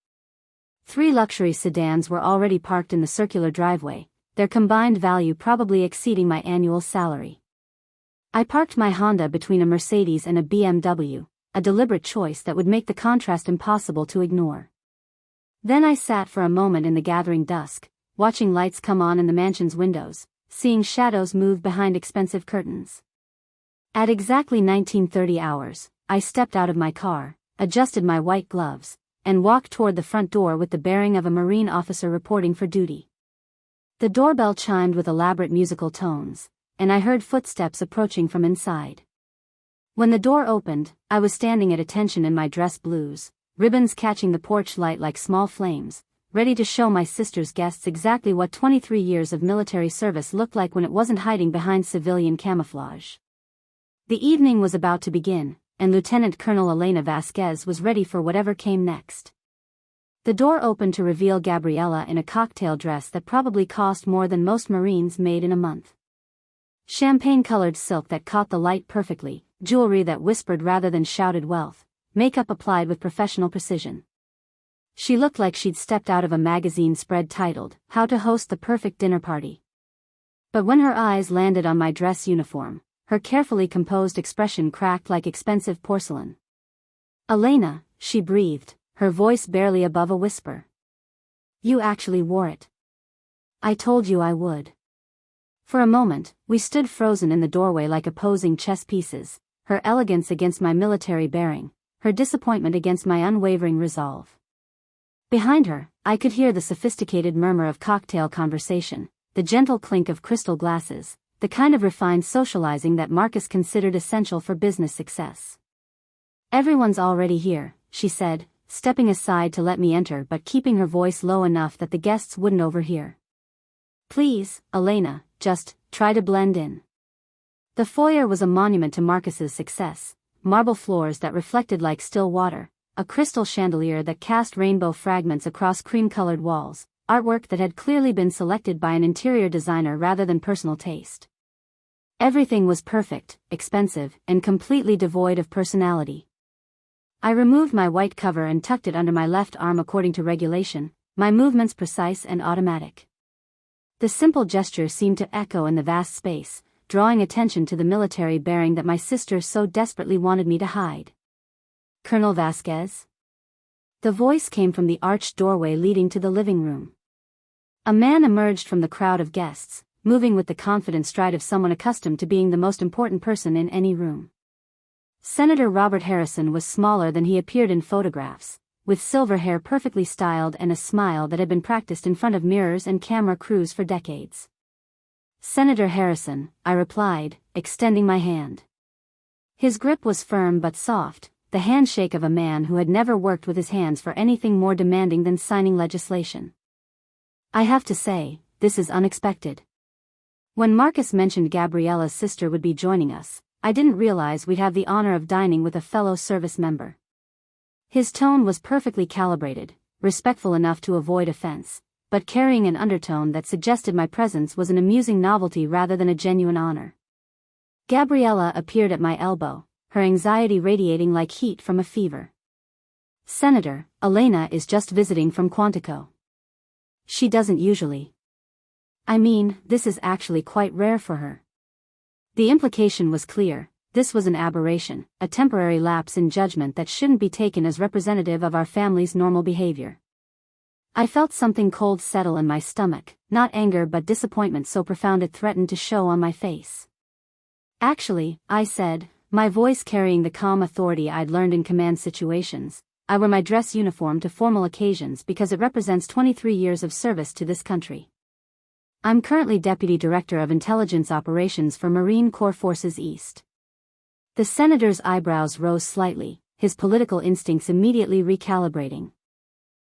3 luxury sedans were already parked in the circular driveway, their combined value probably exceeding my annual salary. I parked my Honda between a Mercedes and a BMW, a deliberate choice that would make the contrast impossible to ignore. Then I sat for a moment in the gathering dusk, watching lights come on in the mansion's windows, seeing shadows move behind expensive curtains. At exactly 19:30 hours, I stepped out of my car, adjusted my white gloves, and walked toward the front door with the bearing of a Marine officer reporting for duty. The doorbell chimed with elaborate musical tones, and I heard footsteps approaching from inside. When the door opened, I was standing at attention in my dress blues, ribbons catching the porch light like small flames, ready to show my sister's guests exactly what 23 years of military service looked like when it wasn't hiding behind civilian camouflage. The evening was about to begin, and Lieutenant Colonel Elena Vasquez was ready for whatever came next. The door opened to reveal Gabriella in a cocktail dress that probably cost more than most Marines made in a month. Champagne-colored silk that caught the light perfectly, jewelry that whispered rather than shouted wealth, makeup applied with professional precision. She looked like she'd stepped out of a magazine spread titled, "How to Host the Perfect Dinner Party." But when her eyes landed on my dress uniform, her carefully composed expression cracked like expensive porcelain. "Elena," she breathed, her voice barely above a whisper. "You actually wore it. I told you I would." For a moment, we stood frozen in the doorway like opposing chess pieces, her elegance against my military bearing, her disappointment against my unwavering resolve. Behind her, I could hear the sophisticated murmur of cocktail conversation, the gentle clink of crystal glasses, the kind of refined socializing that Marcus considered essential for business success. "Everyone's already here," she said, stepping aside to let me enter but keeping her voice low enough that the guests wouldn't overhear. "Please, Elena, just try to blend in." The foyer was a monument to Marcus's success, marble floors that reflected like still water, a crystal chandelier that cast rainbow fragments across cream-colored walls, artwork that had clearly been selected by an interior designer rather than personal taste. Everything was perfect, expensive, and completely devoid of personality. I removed my white cover and tucked it under my left arm according to regulation, my movements precise and automatic. The simple gesture seemed to echo in the vast space, drawing attention to the military bearing that my sister so desperately wanted me to hide. "Colonel Vasquez?" The voice came from the arched doorway leading to the living room. A man emerged from the crowd of guests, moving with the confident stride of someone accustomed to being the most important person in any room. Senator Robert Harrison was smaller than he appeared in photographs, with silver hair perfectly styled and a smile that had been practiced in front of mirrors and camera crews for decades. "Senator Harrison," I replied, extending my hand. His grip was firm but soft, the handshake of a man who had never worked with his hands for anything more demanding than signing legislation. "I have to say, this is unexpected." When Marcus mentioned Gabriella's sister would be joining us, I didn't realize we'd have the honor of dining with a fellow service member. His tone was perfectly calibrated, respectful enough to avoid offense, but carrying an undertone that suggested my presence was an amusing novelty rather than a genuine honor. Gabriella appeared at my elbow, her anxiety radiating like heat from a fever. "Senator, Elena is just visiting from Quantico. She doesn't usually. I mean, this is actually quite rare for her." The implication was clear. This was an aberration, a temporary lapse in judgment that shouldn't be taken as representative of our family's normal behavior. I felt something cold settle in my stomach, not anger but disappointment so profound it threatened to show on my face. "Actually," I said, my voice carrying the calm authority I'd learned in command situations, "I wear my dress uniform to formal occasions because it represents 23 years of service to this country. I'm currently Deputy Director of Intelligence Operations for Marine Corps Forces East." The senator's eyebrows rose slightly, his political instincts immediately recalibrating.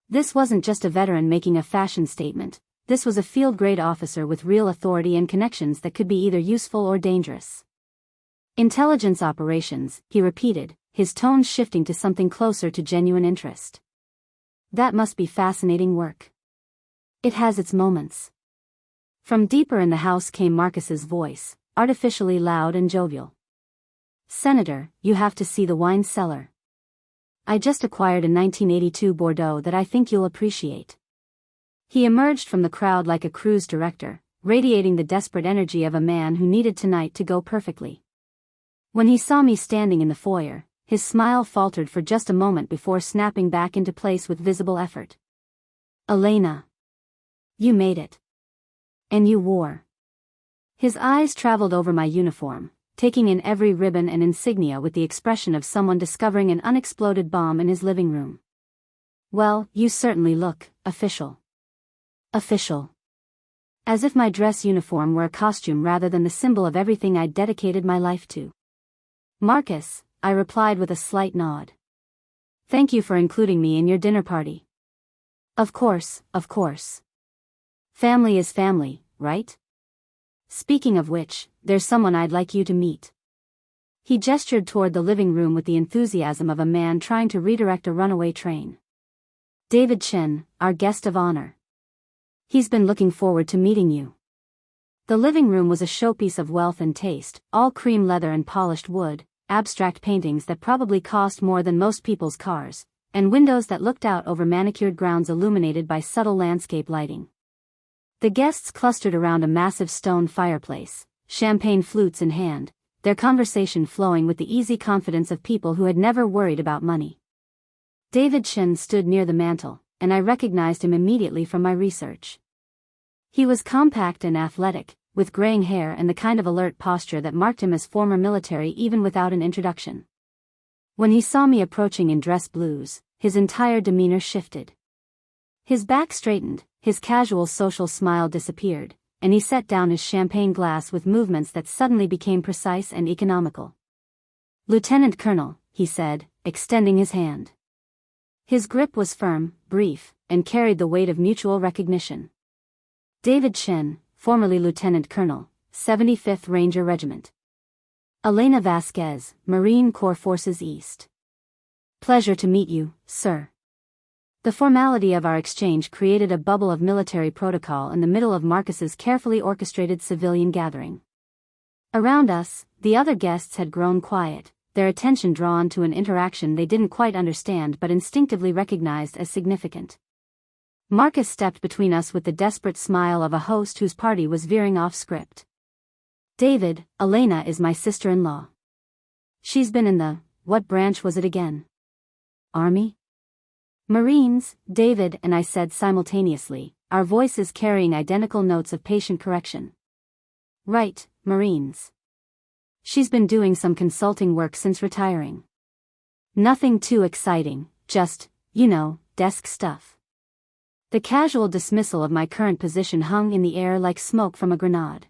This wasn't just a veteran making a fashion statement, this was a field-grade officer with real authority and connections that could be either useful or dangerous. "Intelligence operations," he repeated, his tone shifting to something closer to genuine interest. "That must be fascinating work." "It has its moments." From deeper in the house came Marcus's voice, artificially loud and jovial. "Senator, you have to see the wine cellar. I just acquired a 1982 Bordeaux that I think you'll appreciate." He emerged from the crowd like a cruise director, radiating the desperate energy of a man who needed tonight to go perfectly. When he saw me standing in the foyer, his smile faltered for just a moment before snapping back into place with visible effort. "Elena. You made it. And you wore." His eyes traveled over my uniform, taking in every ribbon and insignia with the expression of someone discovering an unexploded bomb in his living room. "Well, you certainly look official." Official. As if my dress uniform were a costume rather than the symbol of everything I'd dedicated my life to. "Marcus," I replied with a slight nod. "Thank you for including me in your dinner party." Of course, of course. Family is family, right? Speaking of which, there's someone I'd like you to meet." He gestured toward the living room with the enthusiasm of a man trying to redirect a runaway train. "David Chen, our guest of honor. He's been looking forward to meeting you." The living room was a showpiece of wealth and taste, all cream leather and polished wood, abstract paintings that probably cost more than most people's cars, and windows that looked out over manicured grounds illuminated by subtle landscape lighting. The guests clustered around a massive stone fireplace, champagne flutes in hand, their conversation flowing with the easy confidence of people who had never worried about money. David Chen stood near the mantel, and I recognized him immediately from my research. He was compact and athletic, with graying hair and the kind of alert posture that marked him as former military even without an introduction. When he saw me approaching in dress blues, his entire demeanor shifted. His back straightened, his casual social smile disappeared, and he set down his champagne glass with movements that suddenly became precise and economical. "Lieutenant Colonel," he said, extending his hand. His grip was firm, brief, and carried the weight of mutual recognition. David Chen, formerly Lieutenant Colonel, 75th Ranger Regiment. Elena Vasquez, Marine Corps Forces East. Pleasure to meet you, sir. The formality of our exchange created a bubble of military protocol in the middle of Marcus's carefully orchestrated civilian gathering. Around us, the other guests had grown quiet, their attention drawn to an interaction they didn't quite understand but instinctively recognized as significant. Marcus stepped between us with the desperate smile of a host whose party was veering off script. "David, Elena is my sister-in-law. She's been in the, what branch was it again? Army? Marines," David and I said simultaneously, our voices carrying identical notes of patient correction. "Right, Marines. She's been doing some consulting work since retiring. Nothing too exciting, just, desk stuff." The casual dismissal of my current position hung in the air like smoke from a grenade.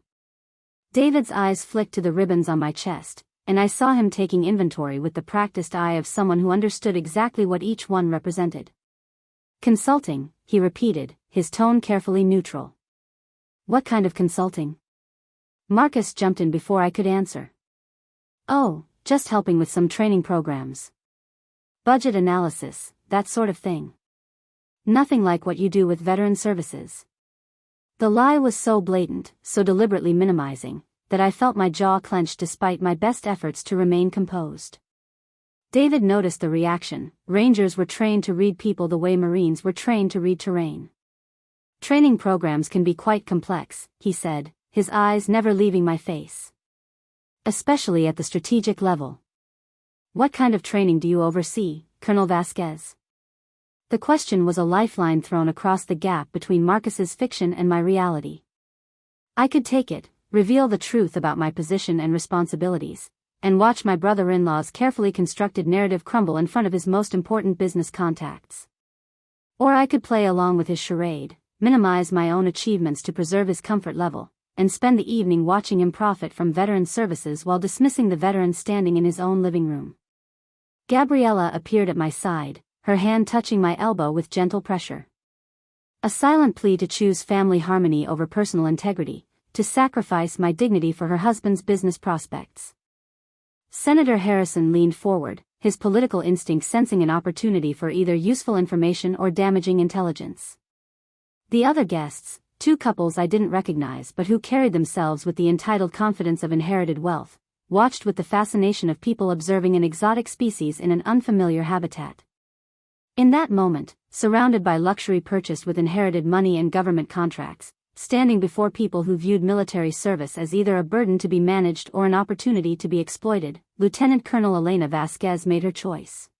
David's eyes flicked to the ribbons on my chest, and I saw him taking inventory with the practiced eye of someone who understood exactly what each one represented. "Consulting," he repeated, his tone carefully neutral. "What kind of consulting?" Marcus jumped in before I could answer. "Oh, just helping with some training programs. Budget analysis, that sort of thing. Nothing like what you do with veteran services." The lie was so blatant, so deliberately minimizing, that I felt my jaw clench despite my best efforts to remain composed. David noticed the reaction. Rangers were trained to read people the way Marines were trained to read terrain. "Training programs can be quite complex," he said, his eyes never leaving my face. "Especially at the strategic level. What kind of training do you oversee, Colonel Vasquez?" The question was a lifeline thrown across the gap between Marcus's fiction and my reality. I could take it, reveal the truth about my position and responsibilities, and watch my brother-in-law's carefully constructed narrative crumble in front of his most important business contacts. Or I could play along with his charade, minimize my own achievements to preserve his comfort level, and spend the evening watching him profit from veteran services while dismissing the veteran standing in his own living room. Gabriella appeared at my side, her hand touching my elbow with gentle pressure. A silent plea to choose family harmony over personal integrity, to sacrifice my dignity for her husband's business prospects. Senator Harrison leaned forward, his political instinct sensing an opportunity for either useful information or damaging intelligence. The other guests, two couples I didn't recognize but who carried themselves with the entitled confidence of inherited wealth, watched with the fascination of people observing an exotic species in an unfamiliar habitat. In that moment, surrounded by luxury purchased with inherited money and government contracts, standing before people who viewed military service as either a burden to be managed or an opportunity to be exploited, Lieutenant Colonel Elena Vasquez made her choice.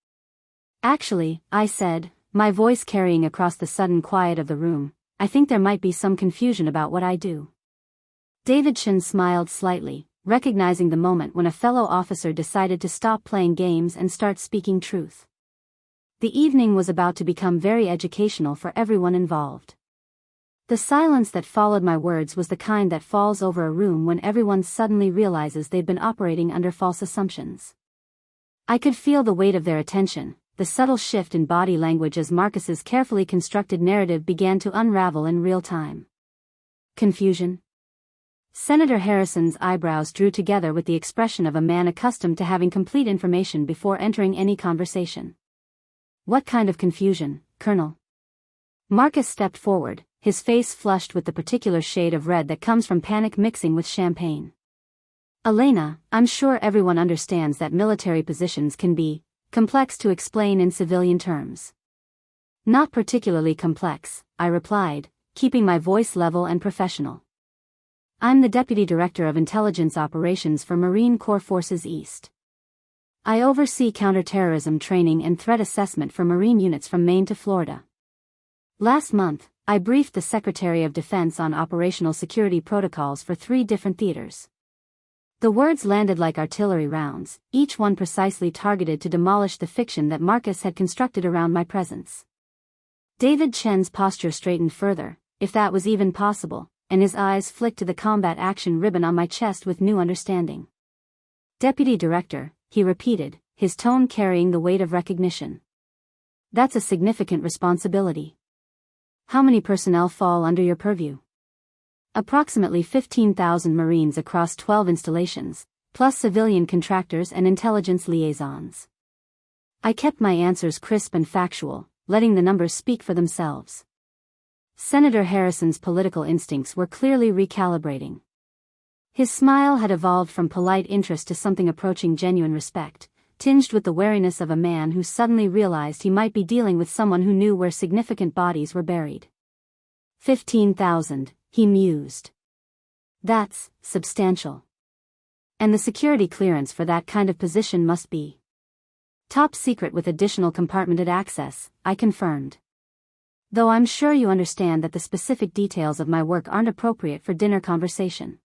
"Actually," I said, my voice carrying across the sudden quiet of the room, "I think there might be some confusion about what I do." David Chen smiled slightly, recognizing the moment when a fellow officer decided to stop playing games and start speaking truth. The evening was about to become very educational for everyone involved. The silence that followed my words was the kind that falls over a room when everyone suddenly realizes they've been operating under false assumptions. I could feel the weight of their attention, the subtle shift in body language as Marcus's carefully constructed narrative began to unravel in real time. Confusion? Senator Harrison's eyebrows drew together with the expression of a man accustomed to having complete information before entering any conversation. "What kind of confusion, Colonel?" Marcus stepped forward, his face flushed with the particular shade of red that comes from panic mixing with champagne. "Elena, I'm sure everyone understands that military positions can be complex to explain in civilian terms." "Not particularly complex," I replied, keeping my voice level and professional. I'm the Deputy Director of Intelligence Operations for Marine Corps Forces East. I oversee counterterrorism training and threat assessment for Marine units from Maine to Florida. Last month, I briefed the Secretary of Defense on operational security protocols for 3 different theaters. The words landed like artillery rounds, each one precisely targeted to demolish the fiction that Marcus had constructed around my presence. David Chen's posture straightened further, if that was even possible, and his eyes flicked to the combat action ribbon on my chest with new understanding. Deputy Director, he repeated, his tone carrying the weight of recognition. That's a significant responsibility. How many personnel fall under your purview? Approximately 15,000 Marines across 12 installations, plus civilian contractors and intelligence liaisons. I kept my answers crisp and factual, letting the numbers speak for themselves. Senator Harrison's political instincts were clearly recalibrating. His smile had evolved from polite interest to something approaching genuine respect, tinged with the wariness of a man who suddenly realized he might be dealing with someone who knew where significant bodies were buried. 15,000, he mused. That's substantial. And the security clearance for that kind of position must be top secret with additional compartmented access, I confirmed. Though I'm sure you understand that the specific details of my work aren't appropriate for dinner conversation.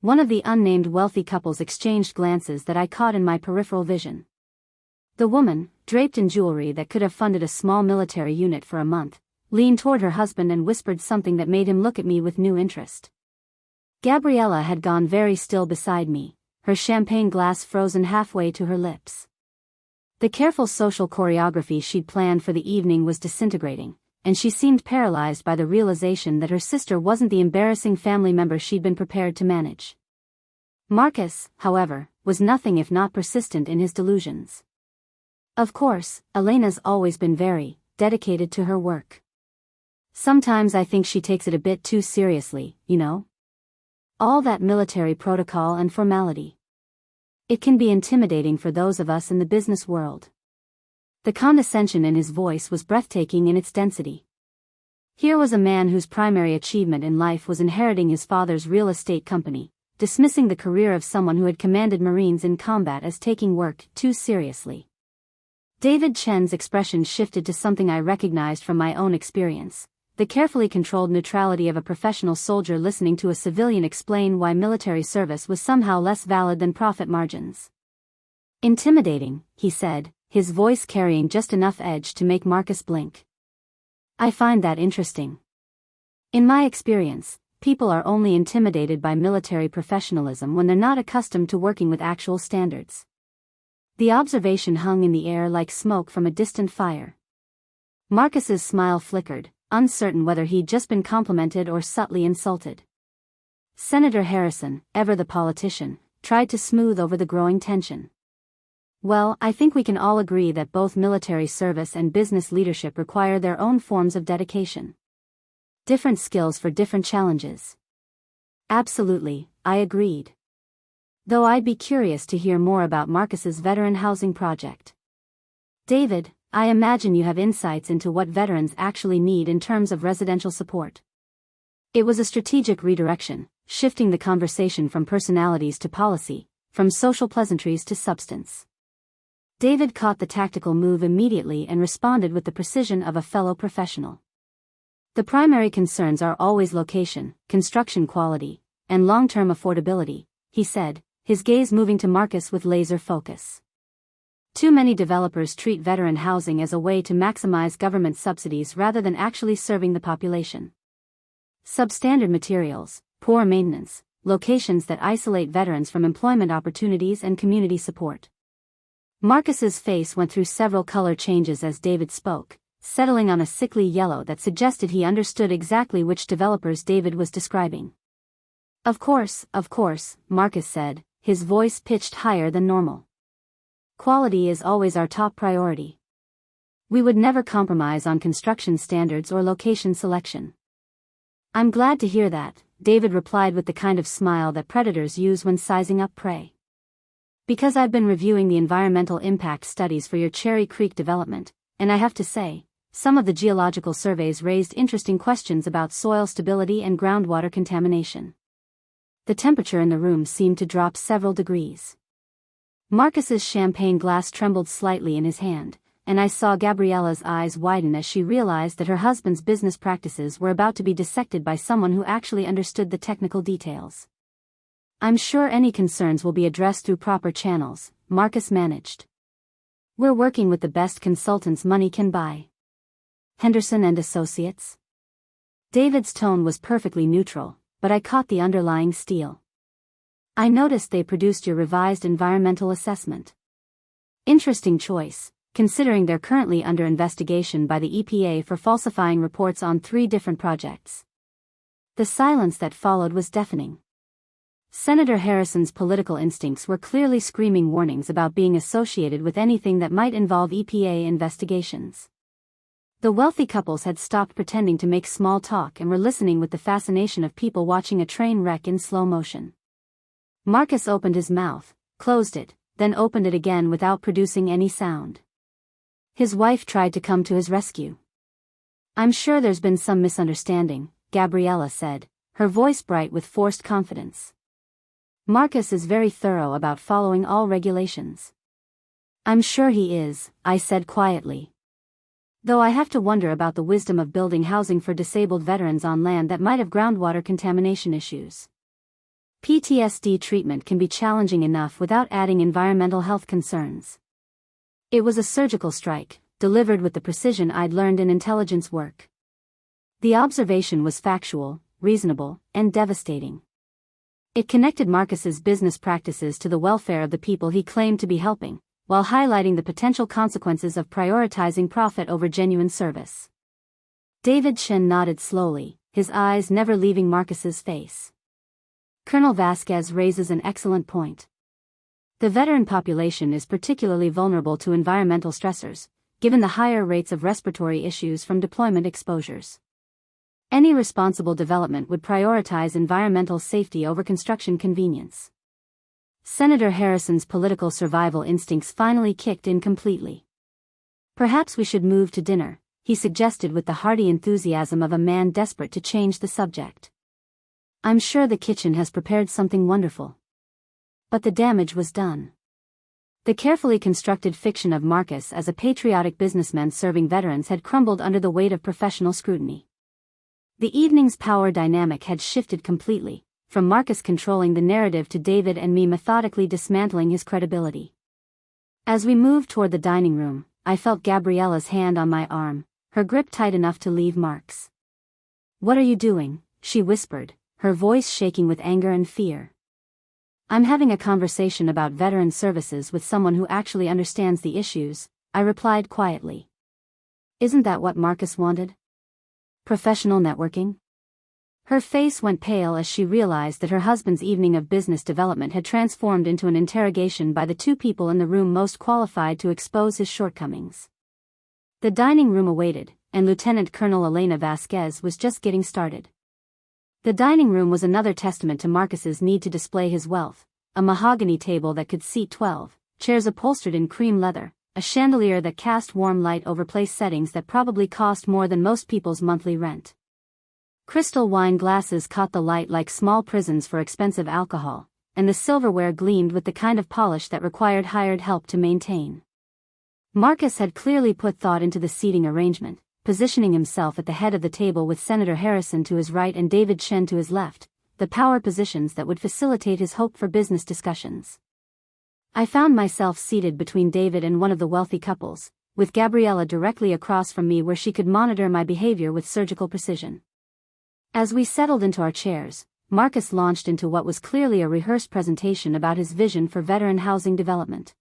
One of the unnamed wealthy couples exchanged glances that I caught in my peripheral vision. The woman, draped in jewelry that could have funded a small military unit for a month, leaned toward her husband and whispered something that made him look at me with new interest. Gabriella had gone very still beside me, her champagne glass frozen halfway to her lips. The careful social choreography she'd planned for the evening was disintegrating, and she seemed paralyzed by the realization that her sister wasn't the embarrassing family member she'd been prepared to manage. Marcus, however, was nothing if not persistent in his delusions. Of course, Elena's always been very dedicated to her work. Sometimes I think she takes it a bit too seriously, you know? All that military protocol and formality. It can be intimidating for those of us in the business world. The condescension in his voice was breathtaking in its density. Here was a man whose primary achievement in life was inheriting his father's real estate company, dismissing the career of someone who had commanded Marines in combat as taking work too seriously. David Chen's expression shifted to something I recognized from my own experience, the carefully controlled neutrality of a professional soldier listening to a civilian explain why military service was somehow less valid than profit margins. Intimidating, he said, his voice carrying just enough edge to make Marcus blink. I find that interesting. In my experience, people are only intimidated by military professionalism when they're not accustomed to working with actual standards. The observation hung in the air like smoke from a distant fire. Marcus's smile flickered, uncertain whether he'd just been complimented or subtly insulted. Senator Harrison, ever the politician, tried to smooth over the growing tension. Well, I think we can all agree that both military service and business leadership require their own forms of dedication. Different skills for different challenges. Absolutely, I agreed. Though I'd be curious to hear more about Marcus's veteran housing project. David, I imagine you have insights into what veterans actually need in terms of residential support. It was a strategic redirection, shifting the conversation from personalities to policy, from social pleasantries to substance. David caught the tactical move immediately and responded with the precision of a fellow professional. The primary concerns are always location, construction quality, and long-term affordability, he said, his gaze moving to Marcus with laser focus. Too many developers treat veteran housing as a way to maximize government subsidies rather than actually serving the population. Substandard materials, poor maintenance, locations that isolate veterans from employment opportunities and community support. Marcus's face went through several color changes as David spoke, settling on a sickly yellow that suggested he understood exactly which developers David was describing. Of course, Marcus said, his voice pitched higher than normal. Quality is always our top priority. We would never compromise on construction standards or location selection. I'm glad to hear that, David replied with the kind of smile that predators use when sizing up prey. Because I've been reviewing the environmental impact studies for your Cherry Creek development, and I have to say, some of the geological surveys raised interesting questions about soil stability and groundwater contamination. The temperature in the room seemed to drop several degrees. Marcus's champagne glass trembled slightly in his hand, and I saw Gabriella's eyes widen as she realized that her husband's business practices were about to be dissected by someone who actually understood the technical details. "I'm sure any concerns will be addressed through proper channels," Marcus managed. "We're working with the best consultants money can buy." "Henderson and Associates?" David's tone was perfectly neutral, but I caught the underlying steel. "I noticed they produced your revised environmental assessment." "Interesting choice, considering they're currently under investigation by the EPA for falsifying reports on 3 different projects." The silence that followed was deafening. Senator Harrison's political instincts were clearly screaming warnings about being associated with anything that might involve EPA investigations. The wealthy couples had stopped pretending to make small talk and were listening with the fascination of people watching a train wreck in slow motion. Marcus opened his mouth, closed it, then opened it again without producing any sound. His wife tried to come to his rescue. "I'm sure there's been some misunderstanding," Gabriella said, her voice bright with forced confidence. "Marcus is very thorough about following all regulations." "I'm sure he is," I said quietly. "Though I have to wonder about the wisdom of building housing for disabled veterans on land that might have groundwater contamination issues. PTSD treatment can be challenging enough without adding environmental health concerns." It was a surgical strike, delivered with the precision I'd learned in intelligence work. The observation was factual, reasonable, and devastating. It connected Marcus's business practices to the welfare of the people he claimed to be helping, while highlighting the potential consequences of prioritizing profit over genuine service. David Chen nodded slowly, his eyes never leaving Marcus's face. "Colonel Vasquez raises an excellent point. The veteran population is particularly vulnerable to environmental stressors, given the higher rates of respiratory issues from deployment exposures. Any responsible development would prioritize environmental safety over construction convenience." Senator Harrison's political survival instincts finally kicked in completely. "Perhaps we should move to dinner," he suggested with the hearty enthusiasm of a man desperate to change the subject. "I'm sure the kitchen has prepared something wonderful." But the damage was done. The carefully constructed fiction of Marcus as a patriotic businessman serving veterans had crumbled under the weight of professional scrutiny. The evening's power dynamic had shifted completely, from Marcus controlling the narrative to David and me methodically dismantling his credibility. As we moved toward the dining room, I felt Gabriella's hand on my arm, her grip tight enough to leave marks. "What are you doing?" she whispered, her voice shaking with anger and fear. "I'm having a conversation about veteran services with someone who actually understands the issues," I replied quietly. "Isn't that what Marcus wanted? Professional networking?" Her face went pale as she realized that her husband's evening of business development had transformed into an interrogation by the 2 people in the room most qualified to expose his shortcomings. The dining room awaited, and Lieutenant Colonel Elena Vasquez was just getting started. The dining room was another testament to Marcus's need to display his wealth: a mahogany table that could seat 12, chairs upholstered in cream leather, a chandelier that cast warm light over place settings that probably cost more than most people's monthly rent. Crystal wine glasses caught the light like small prisons for expensive alcohol, and the silverware gleamed with the kind of polish that required hired help to maintain. Marcus had clearly put thought into the seating arrangement, positioning himself at the head of the table with Senator Harrison to his right and David Chen to his left, the power positions that would facilitate his hope for business discussions. I found myself seated between David and one of the wealthy couples, with Gabriella directly across from me where she could monitor my behavior with surgical precision. As we settled into our chairs, Marcus launched into what was clearly a rehearsed presentation about his vision for veteran housing development.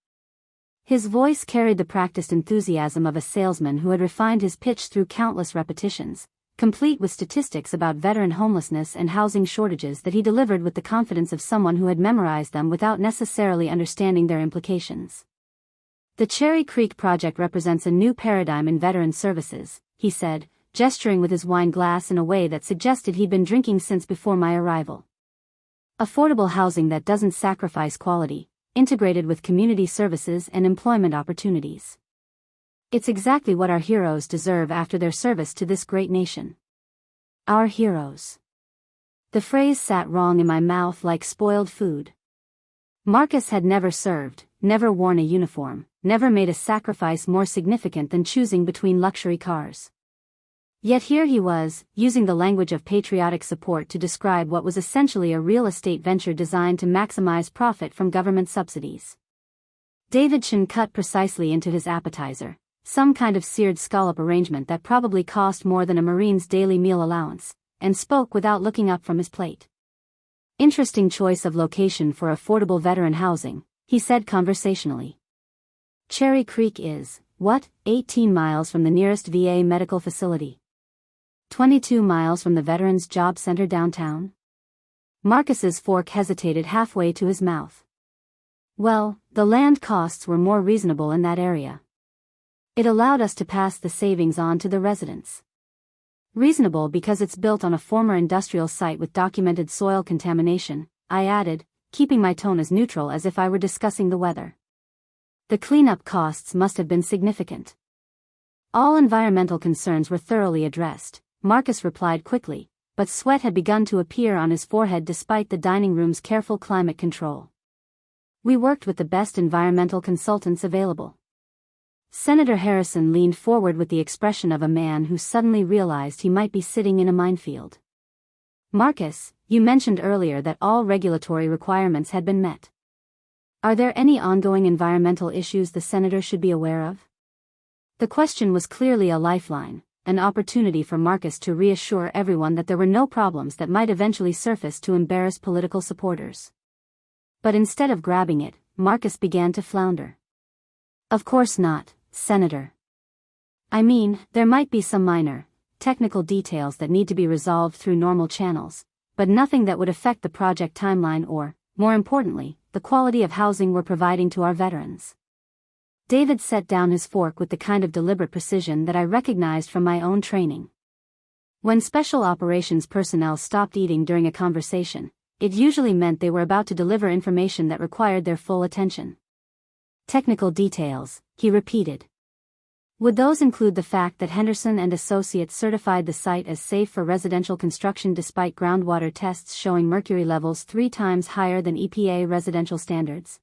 His voice carried the practiced enthusiasm of a salesman who had refined his pitch through countless repetitions, complete with statistics about veteran homelessness and housing shortages that he delivered with the confidence of someone who had memorized them without necessarily understanding their implications. "The Cherry Creek Project represents a new paradigm in veteran services," he said, gesturing with his wine glass in a way that suggested he'd been drinking since before my arrival. "Affordable housing that doesn't sacrifice quality, integrated with community services and employment opportunities. It's exactly what our heroes deserve after their service to this great nation." Our heroes. The phrase sat wrong in my mouth like spoiled food. Marcus had never served, never worn a uniform, never made a sacrifice more significant than choosing between luxury cars. Yet here he was, using the language of patriotic support to describe what was essentially a real estate venture designed to maximize profit from government subsidies. David Chen cut precisely into his appetizer, some kind of seared scallop arrangement that probably cost more than a Marine's daily meal allowance, and spoke without looking up from his plate. Interesting choice of location for affordable veteran housing, he said conversationally. Cherry Creek is, 18 miles from the nearest VA medical facility. 22 miles from the Veterans Job Center downtown? Marcus's fork hesitated halfway to his mouth. Well, the land costs were more reasonable in that area. It allowed us to pass the savings on to the residents. Reasonable because it's built on a former industrial site with documented soil contamination, I added, keeping my tone as neutral as if I were discussing the weather. The cleanup costs must have been significant. All environmental concerns were thoroughly addressed, Marcus replied quickly, but sweat had begun to appear on his forehead despite the dining room's careful climate control. We worked with the best environmental consultants available. Senator Harrison leaned forward with the expression of a man who suddenly realized he might be sitting in a minefield. Marcus, you mentioned earlier that all regulatory requirements had been met. Are there any ongoing environmental issues the senator should be aware of? The question was clearly a lifeline, an opportunity for Marcus to reassure everyone that there were no problems that might eventually surface to embarrass political supporters. But instead of grabbing it, Marcus began to flounder. Of course not, Senator. I mean, there might be some minor, technical details that need to be resolved through normal channels, but nothing that would affect the project timeline or, more importantly, the quality of housing we're providing to our veterans. David set down his fork with the kind of deliberate precision that I recognized from my own training. When special operations personnel stopped eating during a conversation, it usually meant they were about to deliver information that required their full attention. Technical details, he repeated. Would those include the fact that Henderson and Associates certified the site as safe for residential construction despite groundwater tests showing mercury levels 3 times higher than EPA residential standards?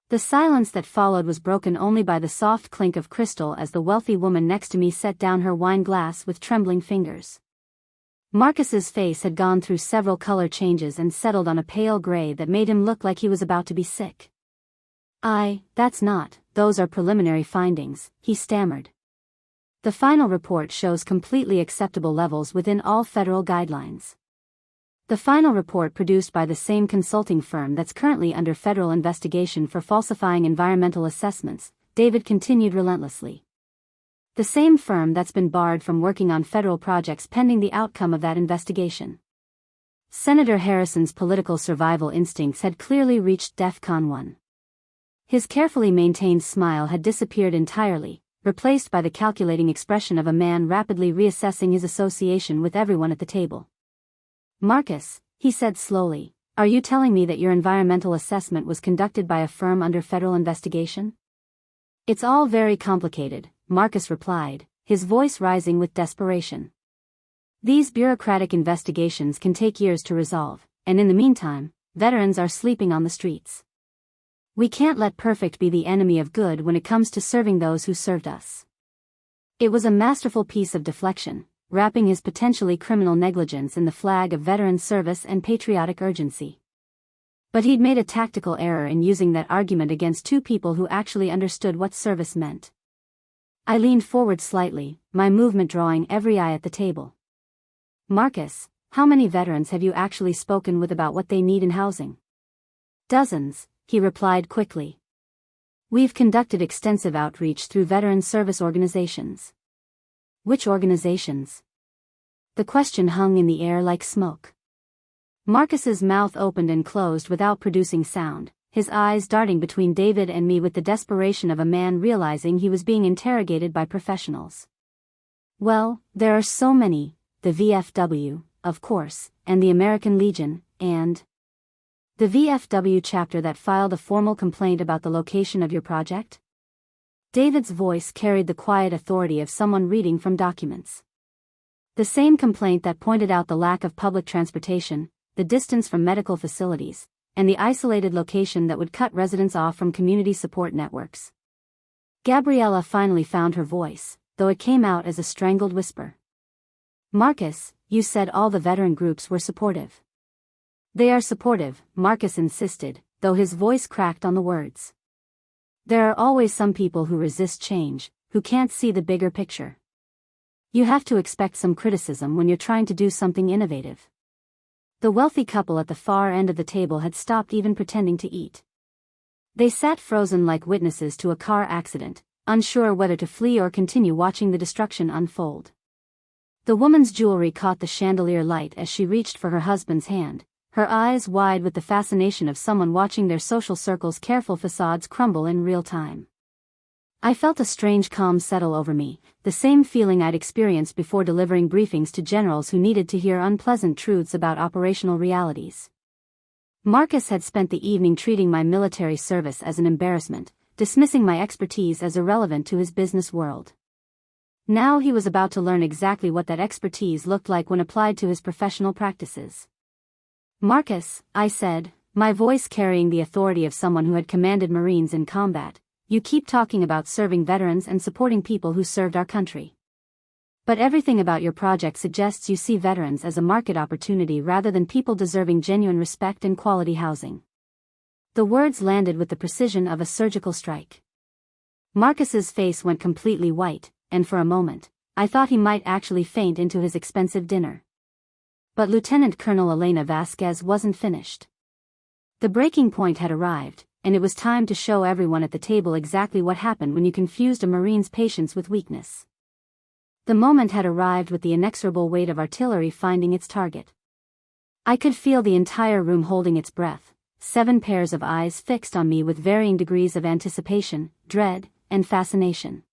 The silence that followed was broken only by the soft clink of crystal as the wealthy woman next to me set down her wine glass with trembling fingers. Marcus's face had gone through several color changes and settled on a pale gray that made him look like he was about to be sick. Those are preliminary findings, he stammered. The final report shows completely acceptable levels within all federal guidelines. The final report produced by the same consulting firm that's currently under federal investigation for falsifying environmental assessments, David continued relentlessly. The same firm that's been barred from working on federal projects pending the outcome of that investigation. Senator Harrison's political survival instincts had clearly reached DEFCON 1. His carefully maintained smile had disappeared entirely, replaced by the calculating expression of a man rapidly reassessing his association with everyone at the table. Marcus, he said slowly, are you telling me that your environmental assessment was conducted by a firm under federal investigation? It's all very complicated, Marcus replied, his voice rising with desperation. These bureaucratic investigations can take years to resolve, and in the meantime, veterans are sleeping on the streets. We can't let perfect be the enemy of good when it comes to serving those who served us. It was a masterful piece of deflection, wrapping his potentially criminal negligence in the flag of veteran service and patriotic urgency. But he'd made a tactical error in using that argument against 2 people who actually understood what service meant. I leaned forward slightly, my movement drawing every eye at the table. Marcus, how many veterans have you actually spoken with about what they need in housing? Dozens, he replied quickly. We've conducted extensive outreach through veteran service organizations. Which organizations? The question hung in the air like smoke. Marcus's mouth opened and closed without producing sound, his eyes darting between David and me with the desperation of a man realizing he was being interrogated by professionals. Well, there are so many, the VFW, of course, and the American Legion, and the VFW chapter that filed a formal complaint about the location of your project? David's voice carried the quiet authority of someone reading from documents. The same complaint that pointed out the lack of public transportation, the distance from medical facilities, and the isolated location that would cut residents off from community support networks. Gabriella finally found her voice, though it came out as a strangled whisper. Marcus, you said all the veteran groups were supportive. They are supportive, Marcus insisted, though his voice cracked on the words. There are always some people who resist change, who can't see the bigger picture. You have to expect some criticism when you're trying to do something innovative. The wealthy couple at the far end of the table had stopped even pretending to eat. They sat frozen like witnesses to a car accident, unsure whether to flee or continue watching the destruction unfold. The woman's jewelry caught the chandelier light as she reached for her husband's hand, her eyes wide with the fascination of someone watching their social circle's careful facades crumble in real time. I felt a strange calm settle over me, the same feeling I'd experienced before delivering briefings to generals who needed to hear unpleasant truths about operational realities. Marcus had spent the evening treating my military service as an embarrassment, dismissing my expertise as irrelevant to his business world. Now he was about to learn exactly what that expertise looked like when applied to his professional practices. Marcus, I said, my voice carrying the authority of someone who had commanded Marines in combat, you keep talking about serving veterans and supporting people who served our country. But everything about your project suggests you see veterans as a market opportunity rather than people deserving genuine respect and quality housing. The words landed with the precision of a surgical strike. Marcus's face went completely white, and for a moment, I thought he might actually faint into his expensive dinner. But Lieutenant Colonel Elena Vasquez wasn't finished. The breaking point had arrived, and it was time to show everyone at the table exactly what happened when you confused a Marine's patience with weakness. The moment had arrived with the inexorable weight of artillery finding its target. I could feel the entire room holding its breath, 7 pairs of eyes fixed on me with varying degrees of anticipation, dread, and fascination.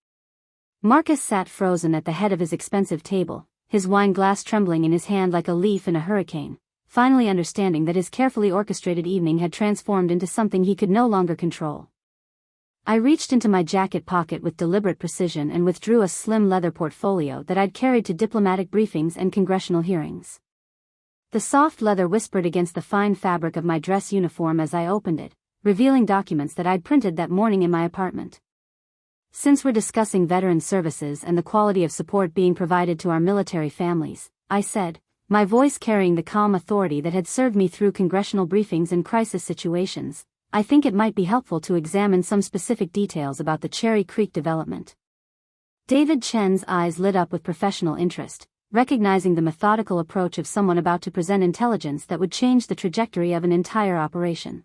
Marcus sat frozen at the head of his expensive table, his wine glass trembling in his hand like a leaf in a hurricane, finally understanding that his carefully orchestrated evening had transformed into something he could no longer control. I reached into my jacket pocket with deliberate precision and withdrew a slim leather portfolio that I'd carried to diplomatic briefings and congressional hearings. The soft leather whispered against the fine fabric of my dress uniform as I opened it, revealing documents that I'd printed that morning in my apartment. Since we're discussing veteran services and the quality of support being provided to our military families, I said, my voice carrying the calm authority that had served me through congressional briefings and crisis situations, I think it might be helpful to examine some specific details about the Cherry Creek development. David Chen's eyes lit up with professional interest, recognizing the methodical approach of someone about to present intelligence that would change the trajectory of an entire operation.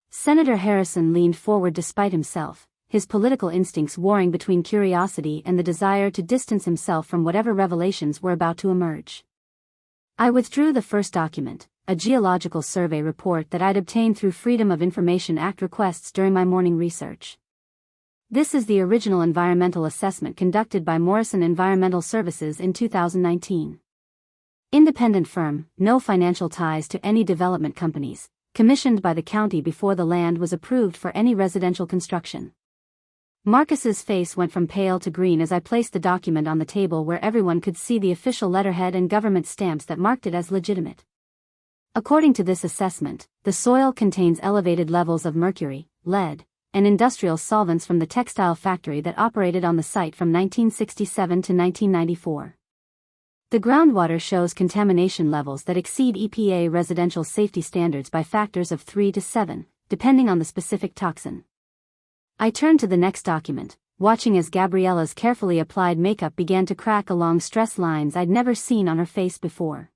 Senator Harrison leaned forward despite himself, his political instincts warring between curiosity and the desire to distance himself from whatever revelations were about to emerge. I withdrew the first document, a geological survey report that I'd obtained through Freedom of Information Act requests during my morning research. This is the original environmental assessment conducted by Morrison Environmental Services in 2019. Independent firm, no financial ties to any development companies, commissioned by the county before the land was approved for any residential construction. Marcus's face went from pale to green as I placed the document on the table where everyone could see the official letterhead and government stamps that marked it as legitimate. According to this assessment, the soil contains elevated levels of mercury, lead, and industrial solvents from the textile factory that operated on the site from 1967 to 1994. The groundwater shows contamination levels that exceed EPA residential safety standards by factors of 3 to 7, depending on the specific toxin. I turned to the next document, watching as Gabriella's carefully applied makeup began to crack along stress lines I'd never seen on her face before.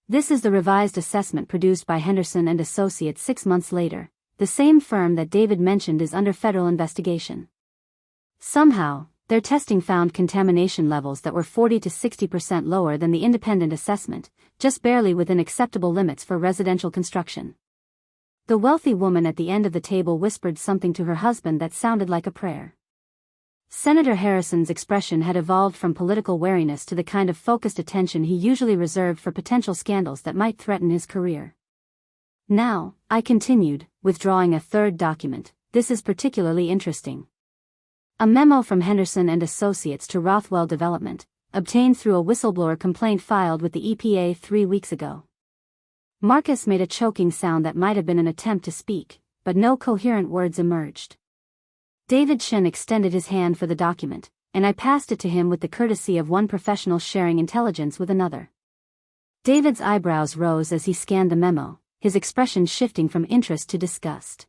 This is the revised assessment produced by Henderson and Associates 6 months later, the same firm that David mentioned is under federal investigation. Somehow, their testing found contamination levels that were 40 to 60% lower than the independent assessment, just barely within acceptable limits for residential construction. The wealthy woman at the end of the table whispered something to her husband that sounded like a prayer. Senator Harrison's expression had evolved from political wariness to the kind of focused attention he usually reserved for potential scandals that might threaten his career. Now, I continued, withdrawing a third document, this is particularly interesting. A memo from Henderson and Associates to Rothwell Development, obtained through a whistleblower complaint filed with the EPA 3 weeks ago. Marcus made a choking sound that might have been an attempt to speak, but no coherent words emerged. David Shen extended his hand for the document, and I passed it to him with the courtesy of one professional sharing intelligence with another. David's eyebrows rose as he scanned the memo, his expression shifting from interest to disgust.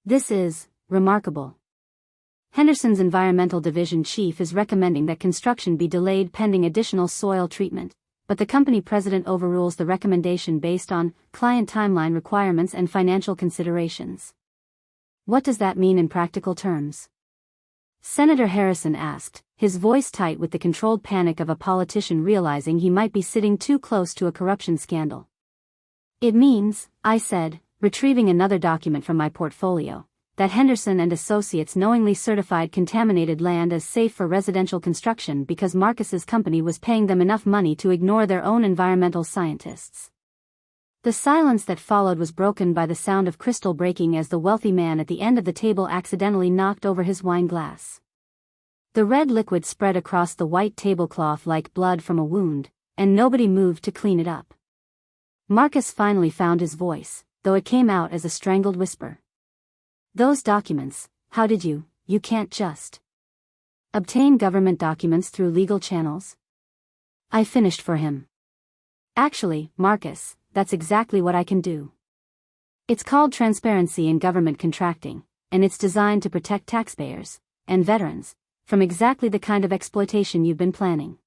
"This is remarkable. Henderson's Environmental Division chief is recommending that construction be delayed pending additional soil treatment, but the company president overrules the recommendation based on client timeline requirements and financial considerations. What does that mean in practical terms?" Senator Harrison asked, his voice tight with the controlled panic of a politician realizing he might be sitting too close to a corruption scandal. "It means," I said, retrieving another document from my portfolio, "that Henderson and Associates knowingly certified contaminated land as safe for residential construction because Marcus's company was paying them enough money to ignore their own environmental scientists." The silence that followed was broken by the sound of crystal breaking as the wealthy man at the end of the table accidentally knocked over his wine glass. The red liquid spread across the white tablecloth like blood from a wound, and nobody moved to clean it up. Marcus finally found his voice, though it came out as a strangled whisper. "Those documents, how did you can't just obtain government documents through legal channels?" I finished for him. "Actually, Marcus, that's exactly what I can do. It's called transparency in government contracting, and it's designed to protect taxpayers and veterans from exactly the kind of exploitation you've been planning."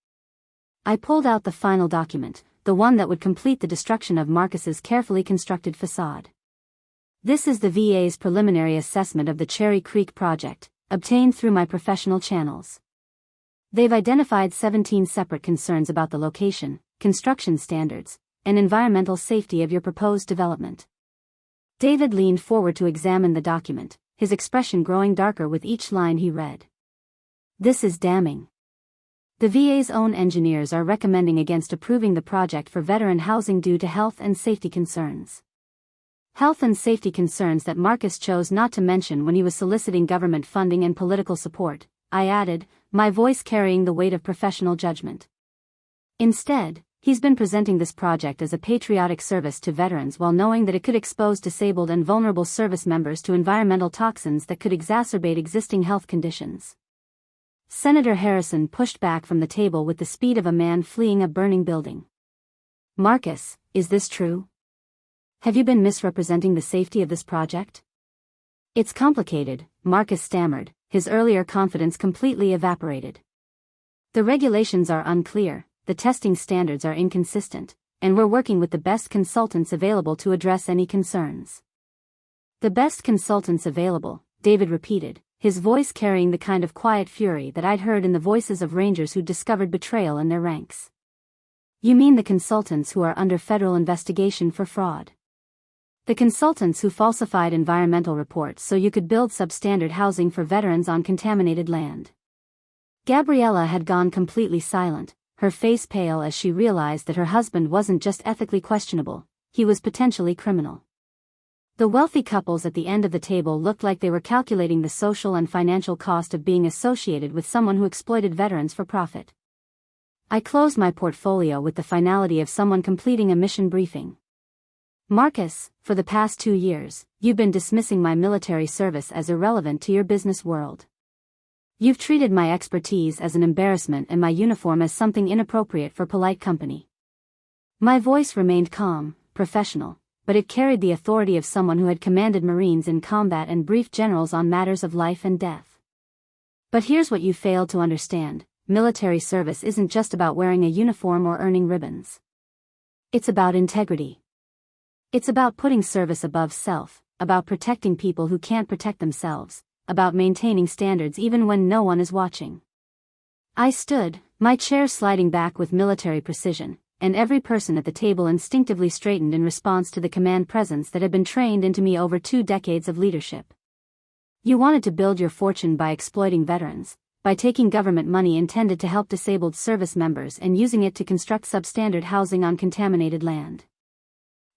I pulled out the final document, the one that would complete the destruction of Marcus's carefully constructed facade. "This is the VA's preliminary assessment of the Cherry Creek project, obtained through my professional channels. They've identified 17 separate concerns about the location, construction standards, and environmental safety of your proposed development." David leaned forward to examine the document, his expression growing darker with each line he read. "This is damning. The VA's own engineers are recommending against approving the project for veteran housing due to health and safety concerns. Health and safety concerns that Marcus chose not to mention when he was soliciting government funding and political support," I added, my voice carrying the weight of professional judgment. "Instead, he's been presenting this project as a patriotic service to veterans while knowing that it could expose disabled and vulnerable service members to environmental toxins that could exacerbate existing health conditions." Senator Harrison pushed back from the table with the speed of a man fleeing a burning building. "Marcus, is this true? Have you been misrepresenting the safety of this project?" "It's complicated," Marcus stammered, his earlier confidence completely evaporated. "The regulations are unclear, the testing standards are inconsistent, and we're working with the best consultants available to address any concerns." "The best consultants available," David repeated, his voice carrying the kind of quiet fury that I'd heard in the voices of Rangers who discovered betrayal in their ranks. "You mean the consultants who are under federal investigation for fraud? The consultants who falsified environmental reports so you could build substandard housing for veterans on contaminated land?" Gabriella had gone completely silent, her face pale as she realized that her husband wasn't just ethically questionable, he was potentially criminal. The wealthy couples at the end of the table looked like they were calculating the social and financial cost of being associated with someone who exploited veterans for profit. I closed my portfolio with the finality of someone completing a mission briefing. "Marcus, for the past 2 years, you've been dismissing my military service as irrelevant to your business world. You've treated my expertise as an embarrassment and my uniform as something inappropriate for polite company." My voice remained calm, professional, but it carried the authority of someone who had commanded Marines in combat and briefed generals on matters of life and death. "But here's what you failed to understand: military service isn't just about wearing a uniform or earning ribbons. It's about integrity. It's about putting service above self, about protecting people who can't protect themselves, about maintaining standards even when no one is watching." I stood, my chair sliding back with military precision, and every person at the table instinctively straightened in response to the command presence that had been trained into me over 2 decades of leadership. "You wanted to build your fortune by exploiting veterans, by taking government money intended to help disabled service members and using it to construct substandard housing on contaminated land.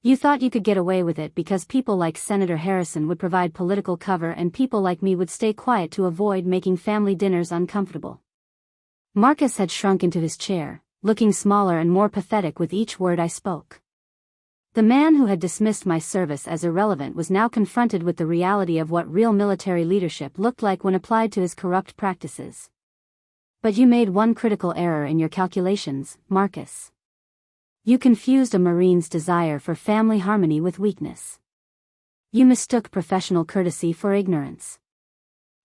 You thought you could get away with it because people like Senator Harrison would provide political cover and people like me would stay quiet to avoid making family dinners uncomfortable. Marcus had shrunk into his chair, looking smaller and more pathetic with each word I spoke. The man who had dismissed my service as irrelevant was now confronted with the reality of what real military leadership looked like when applied to his corrupt practices. But you made one critical error in your calculations, Marcus. You confused a Marine's desire for family harmony with weakness. You mistook professional courtesy for ignorance.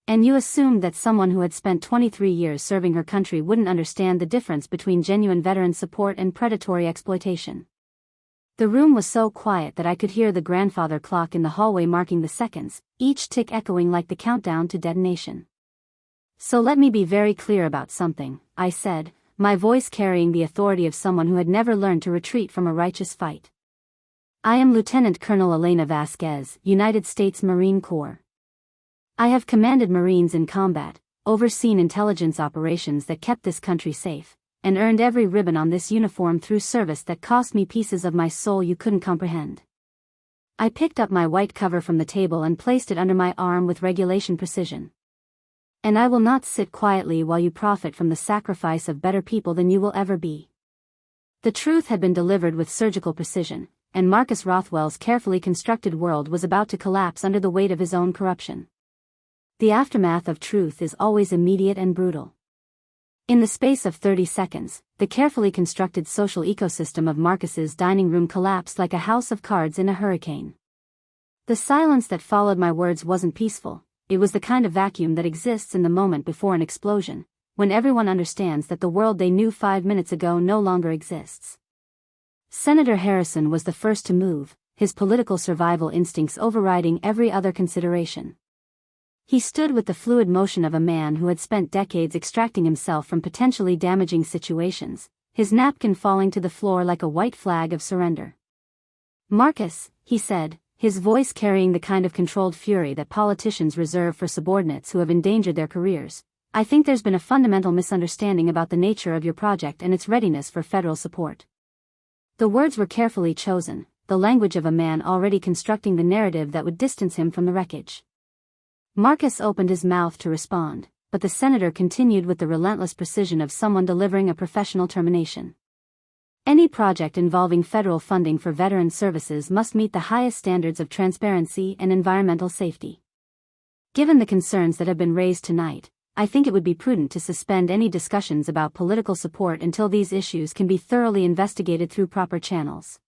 And you assumed that someone who had spent 23 years serving her country wouldn't understand the difference between genuine veteran support and predatory exploitation. The room was so quiet that I could hear the grandfather clock in the hallway marking the seconds, each tick echoing like the countdown to detonation. So let me be very clear about something, I said, my voice carrying the authority of someone who had never learned to retreat from a righteous fight. I am Lieutenant Colonel Elena Vasquez, United States Marine Corps. I have commanded Marines in combat, overseen intelligence operations that kept this country safe, and earned every ribbon on this uniform through service that cost me pieces of my soul you couldn't comprehend. I picked up my white cover from the table and placed it under my arm with regulation precision. And I will not sit quietly while you profit from the sacrifice of better people than you will ever be. The truth had been delivered with surgical precision, and Marcus Rothwell's carefully constructed world was about to collapse under the weight of his own corruption. The aftermath of truth is always immediate and brutal. In the space of 30 seconds, the carefully constructed social ecosystem of Marcus's dining room collapsed like a house of cards in a hurricane. The silence that followed my words wasn't peaceful, it was the kind of vacuum that exists in the moment before an explosion, when everyone understands that the world they knew 5 minutes ago no longer exists. Senator Harrison was the first to move, his political survival instincts overriding every other consideration. He stood with the fluid motion of a man who had spent decades extracting himself from potentially damaging situations, his napkin falling to the floor like a white flag of surrender. Marcus, he said, his voice carrying the kind of controlled fury that politicians reserve for subordinates who have endangered their careers, I think there's been a fundamental misunderstanding about the nature of your project and its readiness for federal support. The words were carefully chosen, the language of a man already constructing the narrative that would distance him from the wreckage. Marcus opened his mouth to respond, but the senator continued with the relentless precision of someone delivering a professional termination. Any project involving federal funding for veteran services must meet the highest standards of transparency and environmental safety. Given the concerns that have been raised tonight, I think it would be prudent to suspend any discussions about political support until these issues can be thoroughly investigated through proper channels.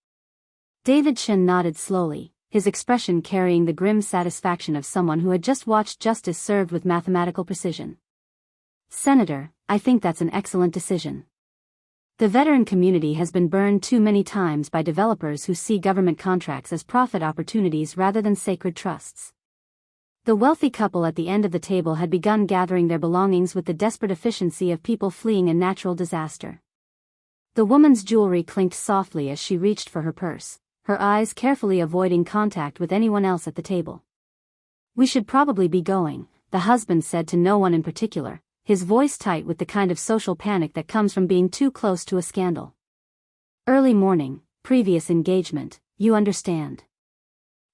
David Shin nodded slowly, his expression carrying the grim satisfaction of someone who had just watched justice served with mathematical precision. Senator, I think that's an excellent decision. The veteran community has been burned too many times by developers who see government contracts as profit opportunities rather than sacred trusts. The wealthy couple at the end of the table had begun gathering their belongings with the desperate efficiency of people fleeing a natural disaster. The woman's jewelry clinked softly as she reached for her purse, her eyes carefully avoiding contact with anyone else at the table. We should probably be going, the husband said to no one in particular, his voice tight with the kind of social panic that comes from being too close to a scandal. Early morning, previous engagement, you understand.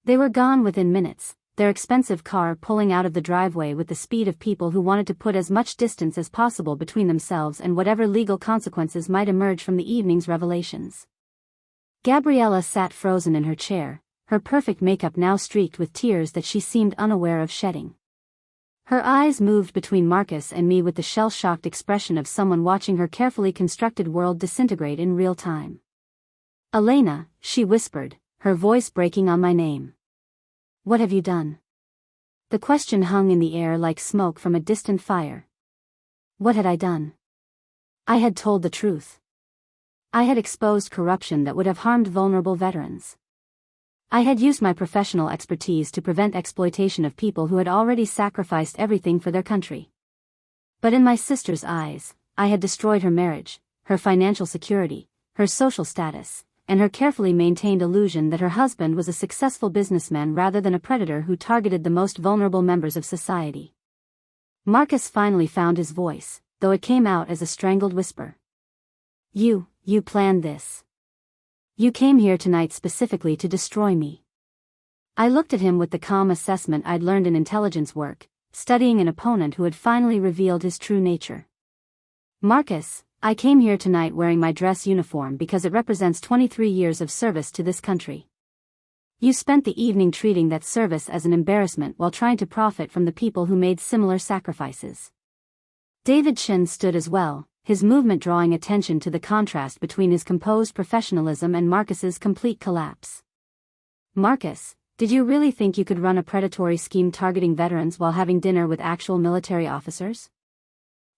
They were gone within minutes, their expensive car pulling out of the driveway with the speed of people who wanted to put as much distance as possible between themselves and whatever legal consequences might emerge from the evening's revelations. Gabriella sat frozen in her chair, her perfect makeup now streaked with tears that she seemed unaware of shedding. Her eyes moved between Marcus and me with the shell-shocked expression of someone watching her carefully constructed world disintegrate in real time. Elena, she whispered, her voice breaking on my name. What have you done? The question hung in the air like smoke from a distant fire. What had I done? I had told the truth. I had exposed corruption that would have harmed vulnerable veterans. I had used my professional expertise to prevent exploitation of people who had already sacrificed everything for their country. But in my sister's eyes, I had destroyed her marriage, her financial security, her social status, and her carefully maintained illusion that her husband was a successful businessman rather than a predator who targeted the most vulnerable members of society. Marcus finally found his voice, though it came out as a strangled whisper. You planned this. You came here tonight specifically to destroy me. I looked at him with the calm assessment I'd learned in intelligence work, studying an opponent who had finally revealed his true nature. Marcus, I came here tonight wearing my dress uniform because it represents 23 years of service to this country. You spent the evening treating that service as an embarrassment while trying to profit from the people who made similar sacrifices. David Shin stood as well, his movement drawing attention to the contrast between his composed professionalism and Marcus's complete collapse. Marcus, did you really think you could run a predatory scheme targeting veterans while having dinner with actual military officers?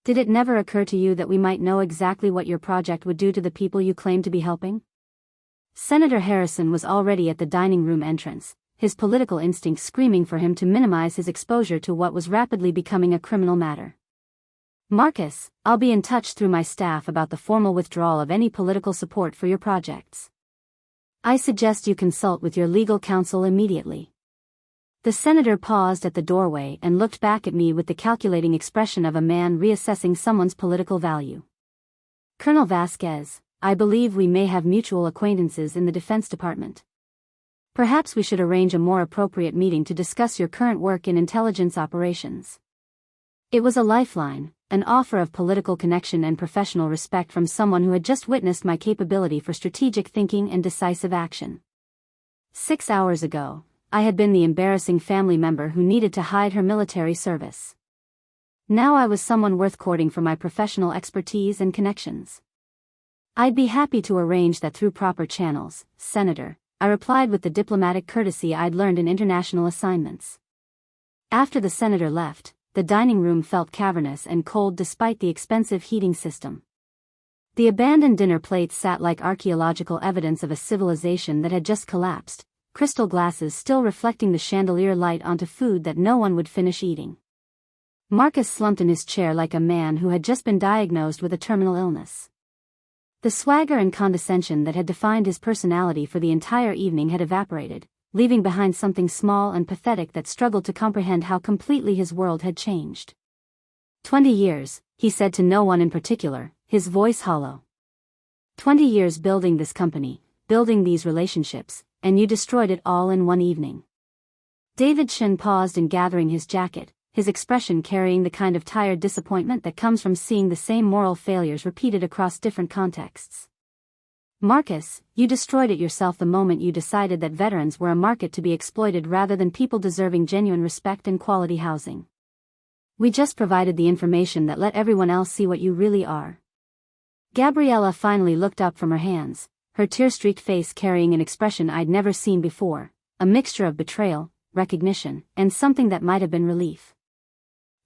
Did it never occur to you that we might know exactly what your project would do to the people you claim to be helping? Senator Harrison was already at the dining room entrance, his political instincts screaming for him to minimize his exposure to what was rapidly becoming a criminal matter. Marcus, I'll be in touch through my staff about the formal withdrawal of any political support for your projects. I suggest you consult with your legal counsel immediately. The senator paused at the doorway and looked back at me with the calculating expression of a man reassessing someone's political value. Colonel Vasquez, I believe we may have mutual acquaintances in the Defense Department. Perhaps we should arrange a more appropriate meeting to discuss your current work in intelligence operations. It was a lifeline, an offer of political connection and professional respect from someone who had just witnessed my capability for strategic thinking and decisive action. 6 hours ago, I had been the embarrassing family member who needed to hide her military service. Now I was someone worth courting for my professional expertise and connections. I'd be happy to arrange that through proper channels, Senator, I replied with the diplomatic courtesy I'd learned in international assignments. After the senator left, the dining room felt cavernous and cold despite the expensive heating system. The abandoned dinner plates sat like archaeological evidence of a civilization that had just collapsed, crystal glasses still reflecting the chandelier light onto food that no one would finish eating. Marcus slumped in his chair like a man who had just been diagnosed with a terminal illness. The swagger and condescension that had defined his personality for the entire evening had evaporated, leaving behind something small and pathetic that struggled to comprehend how completely his world had changed. 20 years, he said to no one in particular, his voice hollow. 20 years building this company, building these relationships, and you destroyed it all in one evening. David Shin paused in gathering his jacket, his expression carrying the kind of tired disappointment that comes from seeing the same moral failures repeated across different contexts. Marcus, you destroyed it yourself the moment you decided that veterans were a market to be exploited rather than people deserving genuine respect and quality housing. We just provided the information that let everyone else see what you really are. Gabriella finally looked up from her hands, her tear-streaked face carrying an expression I'd never seen before, a mixture of betrayal, recognition, and something that might have been relief.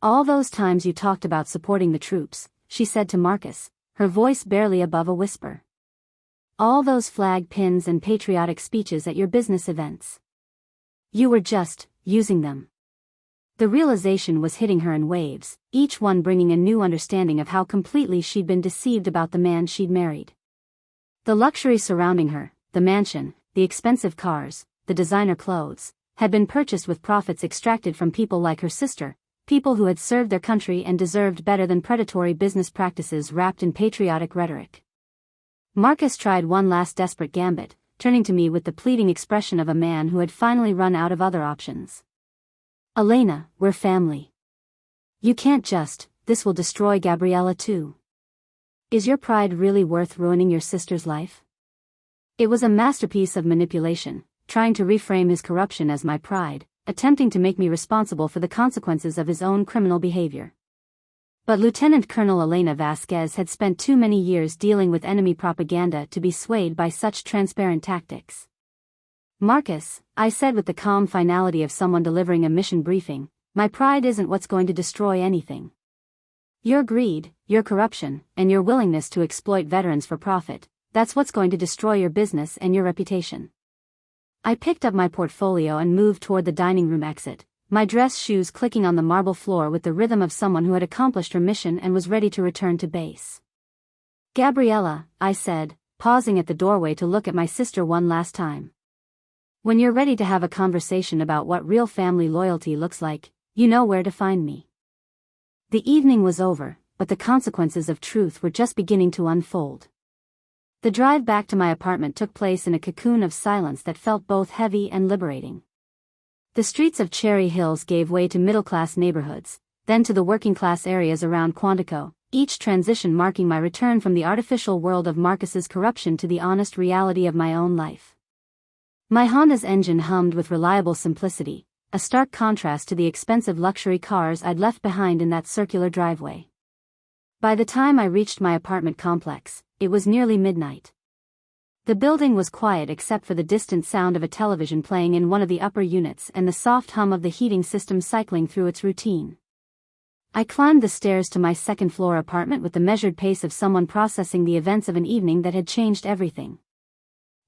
All those times you talked about supporting the troops, she said to Marcus, her voice barely above a whisper. All those flag pins and patriotic speeches at your business events. You were just using them. The realization was hitting her in waves, each one bringing a new understanding of how completely she'd been deceived about the man she'd married. The luxury surrounding her, the mansion, the expensive cars, the designer clothes, had been purchased with profits extracted from people like her sister, people who had served their country and deserved better than predatory business practices wrapped in patriotic rhetoric. Marcus tried one last desperate gambit, turning to me with the pleading expression of a man who had finally run out of other options. Elena, we're family. You can't just, this will destroy Gabriella too. Is your pride really worth ruining your sister's life? It was a masterpiece of manipulation, trying to reframe his corruption as my pride, attempting to make me responsible for the consequences of his own criminal behavior. But Lieutenant Colonel Elena Vasquez had spent too many years dealing with enemy propaganda to be swayed by such transparent tactics. Marcus, I said with the calm finality of someone delivering a mission briefing, my pride isn't what's going to destroy anything. Your greed, your corruption, and your willingness to exploit veterans for profit, that's what's going to destroy your business and your reputation. I picked up my portfolio and moved toward the dining room exit, my dress shoes clicking on the marble floor with the rhythm of someone who had accomplished her mission and was ready to return to base. Gabriella, I said, pausing at the doorway to look at my sister one last time. When you're ready to have a conversation about what real family loyalty looks like, you know where to find me. The evening was over, but the consequences of truth were just beginning to unfold. The drive back to my apartment took place in a cocoon of silence that felt both heavy and liberating. The streets of Cherry Hills gave way to middle-class neighborhoods, then to the working-class areas around Quantico, each transition marking my return from the artificial world of Marcus's corruption to the honest reality of my own life. My Honda's engine hummed with reliable simplicity, a stark contrast to the expensive luxury cars I'd left behind in that circular driveway. By the time I reached my apartment complex, it was nearly midnight. The building was quiet except for the distant sound of a television playing in one of the upper units and the soft hum of the heating system cycling through its routine. I climbed the stairs to my second-floor apartment with the measured pace of someone processing the events of an evening that had changed everything.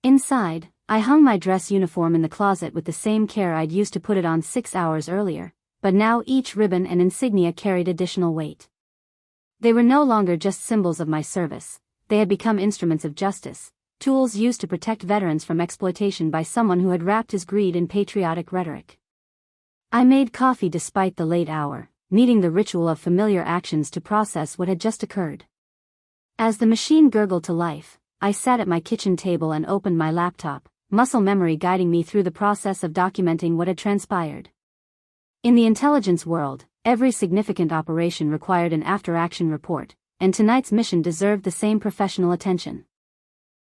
Inside, I hung my dress uniform in the closet with the same care I'd used to put it on 6 hours earlier, but now each ribbon and insignia carried additional weight. They were no longer just symbols of my service, they had become instruments of justice, tools used to protect veterans from exploitation by someone who had wrapped his greed in patriotic rhetoric. I made coffee despite the late hour, needing the ritual of familiar actions to process what had just occurred. As the machine gurgled to life, I sat at my kitchen table and opened my laptop, muscle memory guiding me through the process of documenting what had transpired. In the intelligence world, every significant operation required an after-action report, and tonight's mission deserved the same professional attention.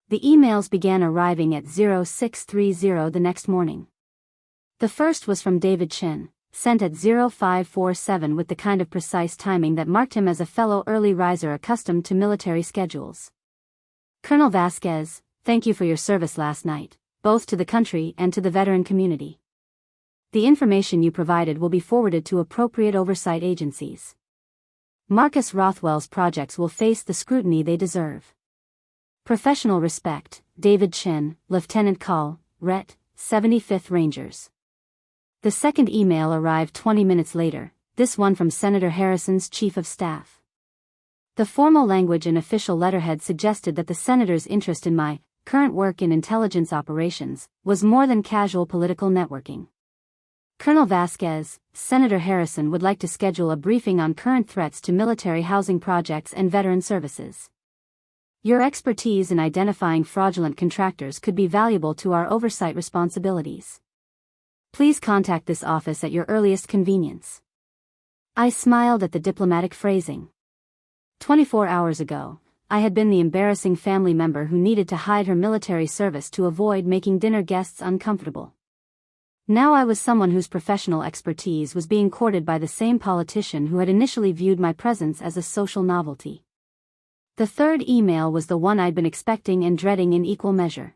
The emails began arriving at 0630 the next morning. The first was from David Chin, sent at 0547 with the kind of precise timing that marked him as a fellow early riser accustomed to military schedules. Colonel Vasquez, thank you for your service last night, both to the country and to the veteran community. The information you provided will be forwarded to appropriate oversight agencies. Marcus Rothwell's projects will face the scrutiny they deserve. Professional respect, David Chin, Lieutenant Col. Ret. 75th Rangers. The second email arrived 20 minutes later, this one from Senator Harrison's Chief of Staff. The formal language and official letterhead suggested that the senator's interest in my current work in intelligence operations was more than casual political networking. Colonel Vasquez, Senator Harrison would like to schedule a briefing on current threats to military housing projects and veteran services. Your expertise in identifying fraudulent contractors could be valuable to our oversight responsibilities. Please contact this office at your earliest convenience. I smiled at the diplomatic phrasing. 24 hours ago, I had been the embarrassing family member who needed to hide her military service to avoid making dinner guests uncomfortable. Now I was someone whose professional expertise was being courted by the same politician who had initially viewed my presence as a social novelty. The third email was the one I'd been expecting and dreading in equal measure.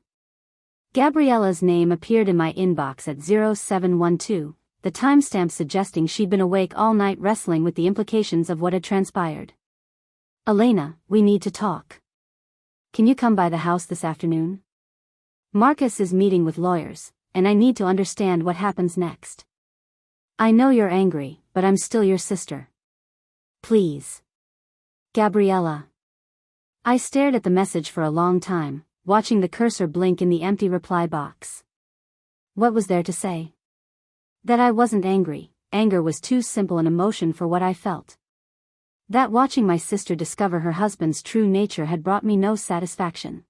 Gabriella's name appeared in my inbox at 0712, the timestamp suggesting she'd been awake all night wrestling with the implications of what had transpired. Elena, we need to talk. Can you come by the house this afternoon? Marcus is meeting with lawyers, and I need to understand what happens next. I know you're angry, but I'm still your sister. Please. Gabriella. I stared at the message for a long time, watching the cursor blink in the empty reply box. What was there to say? That I wasn't angry. Anger was too simple an emotion for what I felt. That watching my sister discover her husband's true nature had brought me no satisfaction.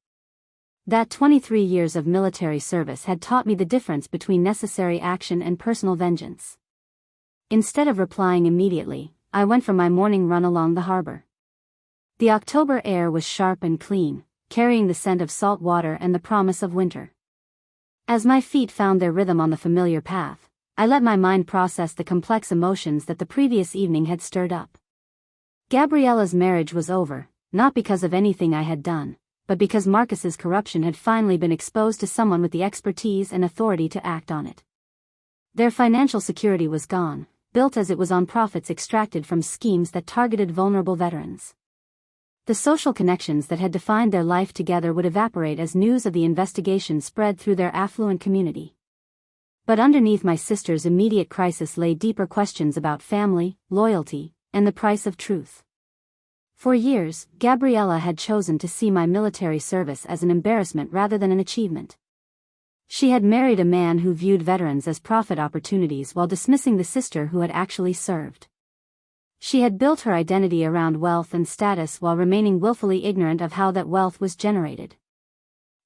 That 23 years of military service had taught me the difference between necessary action and personal vengeance. Instead of replying immediately, I went for my morning run along the harbor. The October air was sharp and clean, carrying the scent of salt water and the promise of winter. As my feet found their rhythm on the familiar path, I let my mind process the complex emotions that the previous evening had stirred up. Gabriella's marriage was over, not because of anything I had done, but because Marcus's corruption had finally been exposed to someone with the expertise and authority to act on it. Their financial security was gone, built as it was on profits extracted from schemes that targeted vulnerable veterans. The social connections that had defined their life together would evaporate as news of the investigation spread through their affluent community. But underneath my sister's immediate crisis lay deeper questions about family, loyalty, and the price of truth. For years, Gabriella had chosen to see my military service as an embarrassment rather than an achievement. She had married a man who viewed veterans as profit opportunities while dismissing the sister who had actually served. She had built her identity around wealth and status while remaining willfully ignorant of how that wealth was generated.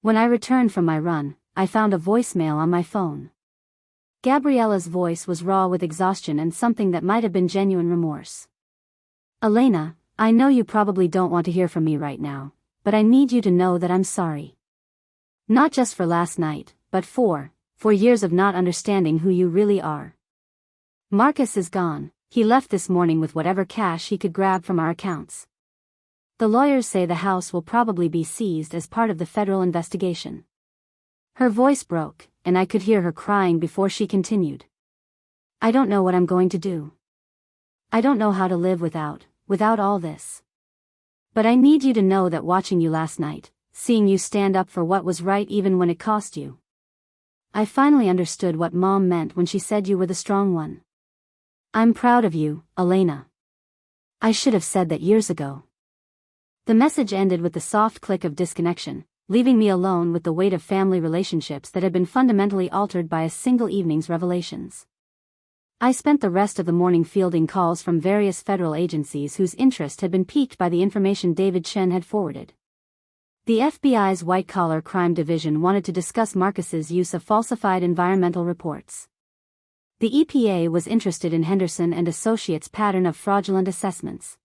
When I returned from my run, I found a voicemail on my phone. Gabriella's voice was raw with exhaustion and something that might have been genuine remorse. Elena, I know you probably don't want to hear from me right now, but I need you to know that I'm sorry. Not just for last night, but for years of not understanding who you really are. Marcus is gone. He left this morning with whatever cash he could grab from our accounts. The lawyers say the house will probably be seized as part of the federal investigation. Her voice broke, and I could hear her crying before she continued. I don't know what I'm going to do. I don't know how to live without all this. But I need you to know that watching you last night, seeing you stand up for what was right even when it cost you. I finally understood what Mom meant when she said you were the strong one. I'm proud of you, Elena. I should have said that years ago. The message ended with the soft click of disconnection, leaving me alone with the weight of family relationships that had been fundamentally altered by a single evening's revelations. I spent the rest of the morning fielding calls from various federal agencies whose interest had been piqued by the information David Chen had forwarded. The FBI's white-collar crime division wanted to discuss Marcus's use of falsified environmental reports. The EPA was interested in Henderson and Associates' pattern of fraudulent assessments.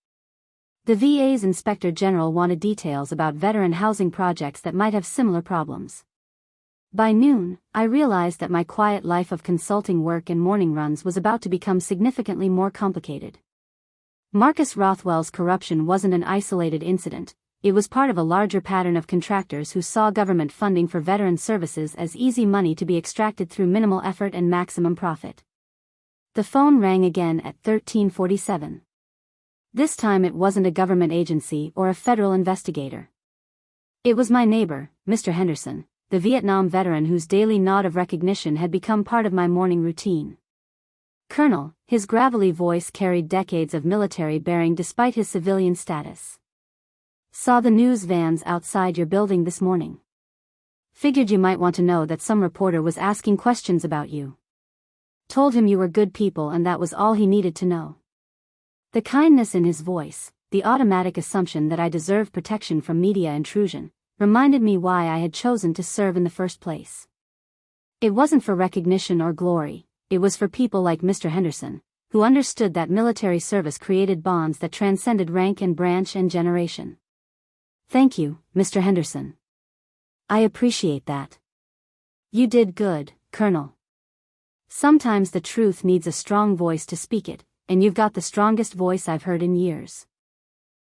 The VA's Inspector General wanted details about veteran housing projects that might have similar problems. By noon, I realized that my quiet life of consulting work and morning runs was about to become significantly more complicated. Marcus Rothwell's corruption wasn't an isolated incident, it was part of a larger pattern of contractors who saw government funding for veteran services as easy money to be extracted through minimal effort and maximum profit. The phone rang again at 13:47. This time it wasn't a government agency or a federal investigator. It was my neighbor, Mr. Henderson, the Vietnam veteran whose daily nod of recognition had become part of my morning routine. Colonel, his gravelly voice carried decades of military bearing despite his civilian status. Saw the news vans outside your building this morning. Figured you might want to know that some reporter was asking questions about you. Told him you were good people and that was all he needed to know. The kindness in his voice, the automatic assumption that I deserved protection from media intrusion, reminded me why I had chosen to serve in the first place. It wasn't for recognition or glory, it was for people like Mr. Henderson, who understood that military service created bonds that transcended rank and branch and generation. Thank you, Mr. Henderson. I appreciate that. You did good, Colonel. Sometimes the truth needs a strong voice to speak it, and you've got the strongest voice I've heard in years.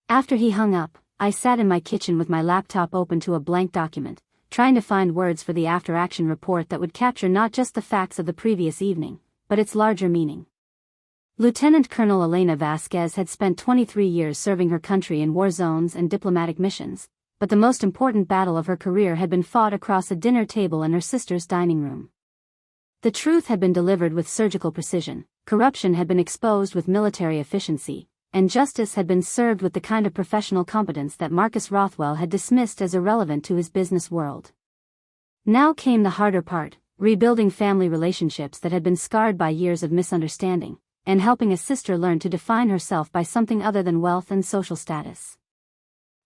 After he hung up, I sat in my kitchen with my laptop open to a blank document, trying to find words for the after-action report that would capture not just the facts of the previous evening, but its larger meaning. Lieutenant Colonel Elena Vasquez had spent 23 years serving her country in war zones and diplomatic missions, but the most important battle of her career had been fought across a dinner table in her sister's dining room. The truth had been delivered with surgical precision, corruption had been exposed with military efficiency, and justice had been served with the kind of professional competence that Marcus Rothwell had dismissed as irrelevant to his business world. Now came the harder part, rebuilding family relationships that had been scarred by years of misunderstanding, and helping a sister learn to define herself by something other than wealth and social status.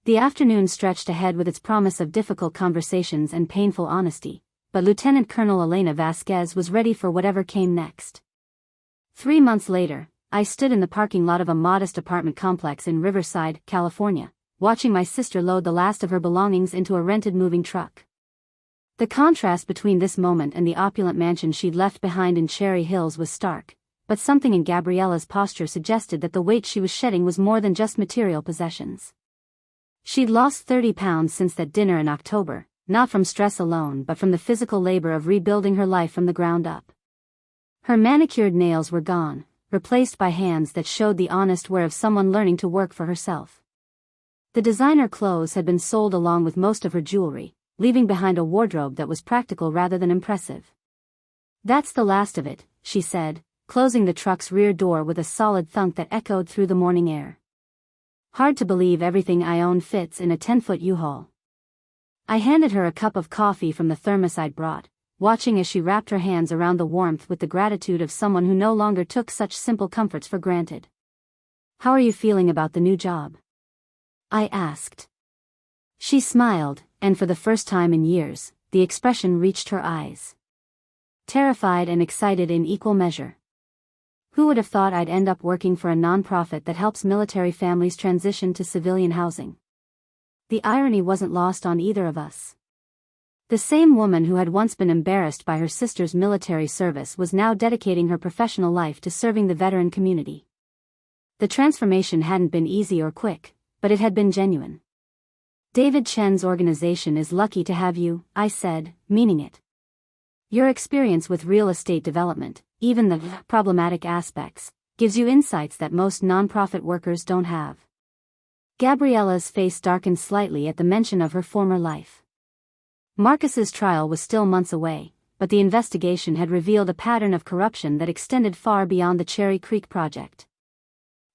The afternoon stretched ahead with its promise of difficult conversations and painful honesty, but Lieutenant Colonel Elena Vasquez was ready for whatever came next. 3 months later, I stood in the parking lot of a modest apartment complex in Riverside, California, watching my sister load the last of her belongings into a rented moving truck. The contrast between this moment and the opulent mansion she'd left behind in Cherry Hills was stark, but something in Gabriella's posture suggested that the weight she was shedding was more than just material possessions. She'd lost 30 pounds since that dinner in October, not from stress alone but from the physical labor of rebuilding her life from the ground up. Her manicured nails were gone, replaced by hands that showed the honest wear of someone learning to work for herself. The designer clothes had been sold along with most of her jewelry, leaving behind a wardrobe that was practical rather than impressive. "That's the last of it," she said, closing the truck's rear door with a solid thunk that echoed through the morning air. "Hard to believe everything I own fits in a 10-foot U-Haul." I handed her a cup of coffee from the thermos I'd brought, watching as she wrapped her hands around the warmth with the gratitude of someone who no longer took such simple comforts for granted. "How are you feeling about the new job?" I asked. She smiled, and for the first time in years, the expression reached her eyes. Terrified and excited in equal measure. Who would have thought I'd end up working for a nonprofit that helps military families transition to civilian housing? The irony wasn't lost on either of us. The same woman who had once been embarrassed by her sister's military service was now dedicating her professional life to serving the veteran community. The transformation hadn't been easy or quick, but it had been genuine. David Chen's organization is lucky to have you, I said, meaning it. Your experience with real estate development, even the problematic aspects, gives you insights that most nonprofit workers don't have. Gabriella's face darkened slightly at the mention of her former life. Marcus's trial was still months away, but the investigation had revealed a pattern of corruption that extended far beyond the Cherry Creek project.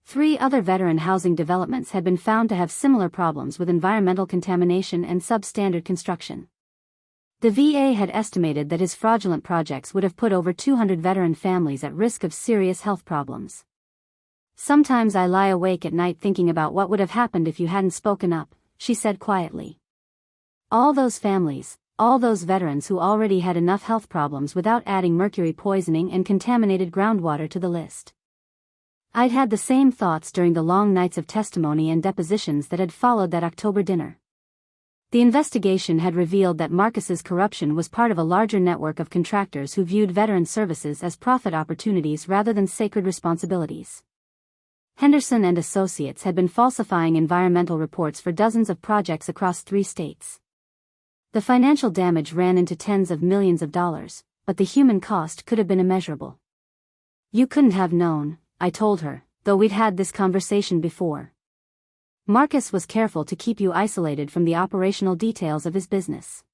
3 other veteran housing developments had been found to have similar problems with environmental contamination and substandard construction. The VA had estimated that his fraudulent projects would have put over 200 veteran families at risk of serious health problems. Sometimes I lie awake at night thinking about what would have happened if you hadn't spoken up, she said quietly. All those families, all those veterans who already had enough health problems without adding mercury poisoning and contaminated groundwater to the list. I'd had the same thoughts during the long nights of testimony and depositions that had followed that October dinner. The investigation had revealed that Marcus's corruption was part of a larger network of contractors who viewed veteran services as profit opportunities rather than sacred responsibilities. Henderson and Associates had been falsifying environmental reports for dozens of projects across 3 states. The financial damage ran into tens of millions of dollars, but the human cost could have been immeasurable. You couldn't have known, I told her, though we'd had this conversation before. Marcus was careful to keep you isolated from the operational details of his business.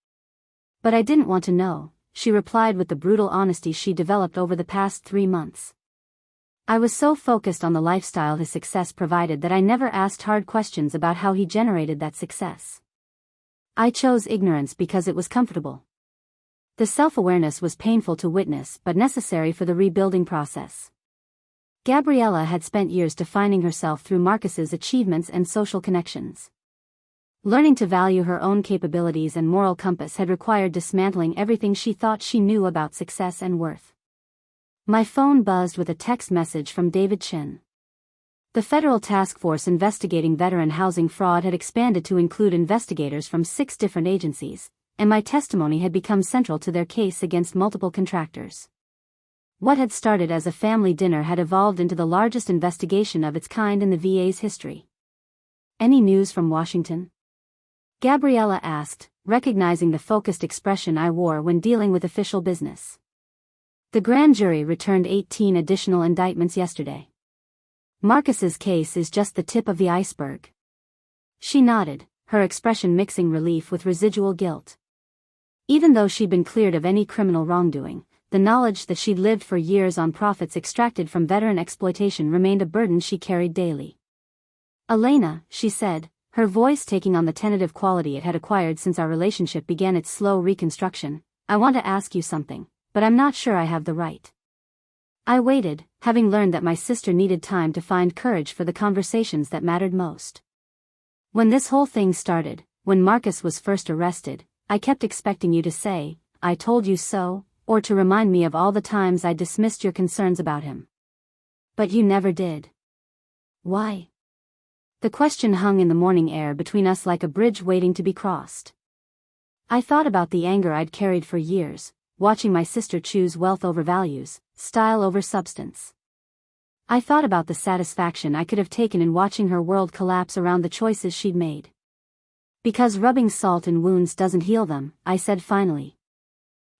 But I didn't want to know, she replied with the brutal honesty she developed over the past 3 months. I was so focused on the lifestyle his success provided that I never asked hard questions about how he generated that success. I chose ignorance because it was comfortable. The self-awareness was painful to witness but necessary for the rebuilding process. Gabriella had spent years defining herself through Marcus's achievements and social connections. Learning to value her own capabilities and moral compass had required dismantling everything she thought she knew about success and worth. My phone buzzed with a text message from David Chen. The federal task force investigating veteran housing fraud had expanded to include investigators from 6 different agencies, and my testimony had become central to their case against multiple contractors. What had started as a family dinner had evolved into the largest investigation of its kind in the VA's history. Any news from Washington? Gabriella asked, recognizing the focused expression I wore when dealing with official business. The grand jury returned 18 additional indictments yesterday. Marcus's case is just the tip of the iceberg. She nodded, her expression mixing relief with residual guilt. Even though she'd been cleared of any criminal wrongdoing, the knowledge that she'd lived for years on profits extracted from veteran exploitation remained a burden she carried daily. Elena, she said, her voice taking on the tentative quality it had acquired since our relationship began its slow reconstruction, I want to ask you something, but I'm not sure I have the right. I waited, having learned that my sister needed time to find courage for the conversations that mattered most. When this whole thing started, when Marcus was first arrested, I kept expecting you to say, "I told you so," or to remind me of all the times I dismissed your concerns about him. But you never did. Why? The question hung in the morning air between us like a bridge waiting to be crossed. I thought about the anger I'd carried for years, watching my sister choose wealth over values, style over substance. I thought about the satisfaction I could have taken in watching her world collapse around the choices she'd made. Because rubbing salt in wounds doesn't heal them, I said finally.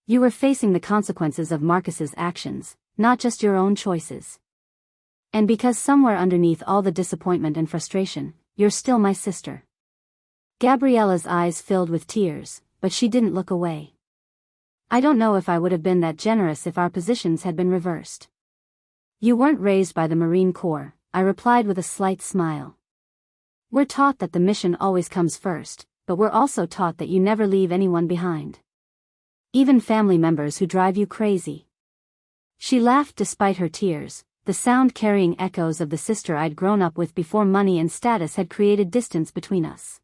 You were facing the consequences of Marcus's actions, not just your own choices. And because somewhere underneath all the disappointment and frustration, you're still my sister. Gabriella's eyes filled with tears, but she didn't look away. I don't know if I would have been that generous if our positions had been reversed. You weren't raised by the Marine Corps, I replied with a slight smile. We're taught that the mission always comes first, but we're also taught that you never leave anyone behind. Even family members who drive you crazy. She laughed despite her tears, the sound carrying echoes of the sister I'd grown up with before money and status had created distance between us.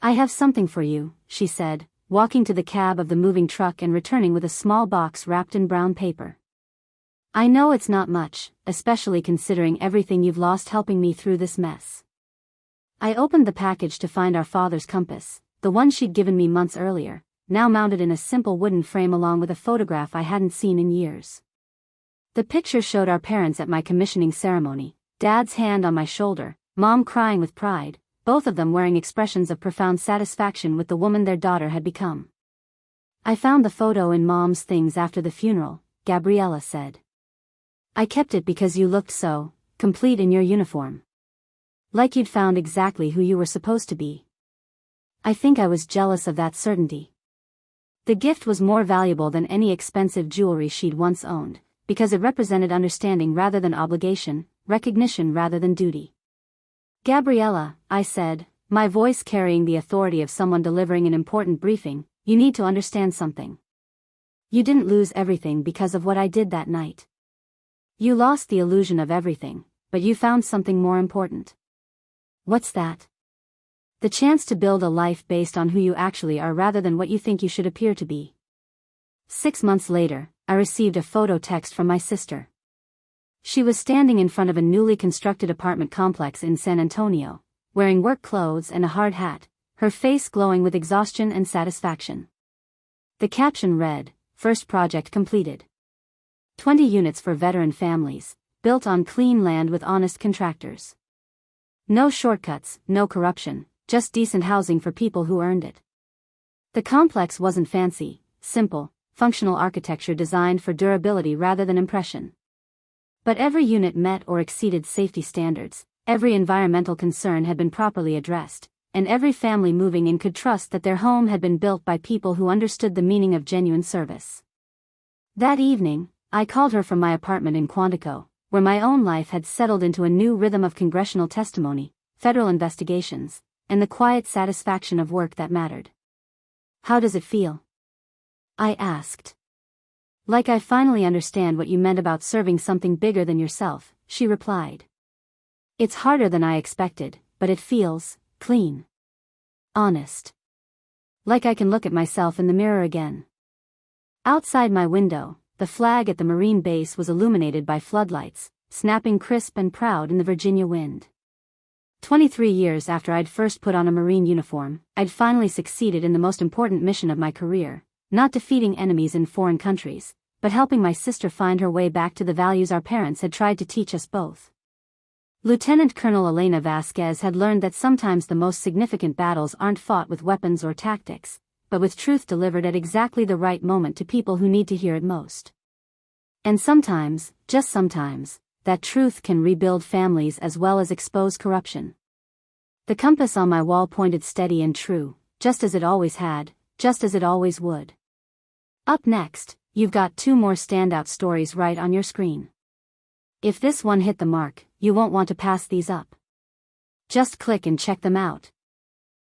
I have something for you, she said, walking to the cab of the moving truck and returning with a small box wrapped in brown paper. I know it's not much, especially considering everything you've lost helping me through this mess. I opened the package to find our father's compass, the one she'd given me months earlier, now mounted in a simple wooden frame along with a photograph I hadn't seen in years. The picture showed our parents at my commissioning ceremony, Dad's hand on my shoulder, Mom crying with pride, both of them wearing expressions of profound satisfaction with the woman their daughter had become. I found the photo in Mom's things after the funeral, Gabriella said. I kept it because you looked so complete in your uniform. Like you'd found exactly who you were supposed to be. I think I was jealous of that certainty. The gift was more valuable than any expensive jewelry she'd once owned, because it represented understanding rather than obligation, recognition rather than duty. Gabriella, I said, my voice carrying the authority of someone delivering an important briefing, you need to understand something. You didn't lose everything because of what I did that night. You lost the illusion of everything, but you found something more important. What's that? The chance to build a life based on who you actually are rather than what you think you should appear to be. 6 months later, I received a photo text from my sister. She was standing in front of a newly constructed apartment complex in San Antonio, wearing work clothes and a hard hat, her face glowing with exhaustion and satisfaction. The caption read, "First project completed. 20 units for veteran families, built on clean land with honest contractors. No shortcuts, no corruption, just decent housing for people who earned it." The complex wasn't fancy, simple, functional architecture designed for durability rather than impression. But every unit met or exceeded safety standards, every environmental concern had been properly addressed, and every family moving in could trust that their home had been built by people who understood the meaning of genuine service. That evening, I called her from my apartment in Quantico, where my own life had settled into a new rhythm of congressional testimony, federal investigations, and the quiet satisfaction of work that mattered. "How does it feel?" I asked. "Like I finally understand what you meant about serving something bigger than yourself," she replied. "It's harder than I expected, but it feels clean. Honest. Like I can look at myself in the mirror again." Outside my window, the flag at the Marine base was illuminated by floodlights, snapping crisp and proud in the Virginia wind. 23 years after I'd first put on a Marine uniform, I'd finally succeeded in the most important mission of my career, not defeating enemies in foreign countries, but helping my sister find her way back to the values our parents had tried to teach us both. Lieutenant Colonel Elena Vasquez had learned that sometimes the most significant battles aren't fought with weapons or tactics, but with truth delivered at exactly the right moment to people who need to hear it most. And sometimes, just sometimes, that truth can rebuild families as well as expose corruption. The compass on my wall pointed steady and true, just as it always had, just as it always would. Up next, you've got 2 more standout stories right on your screen. If this one hit the mark, you won't want to pass these up. Just click and check them out.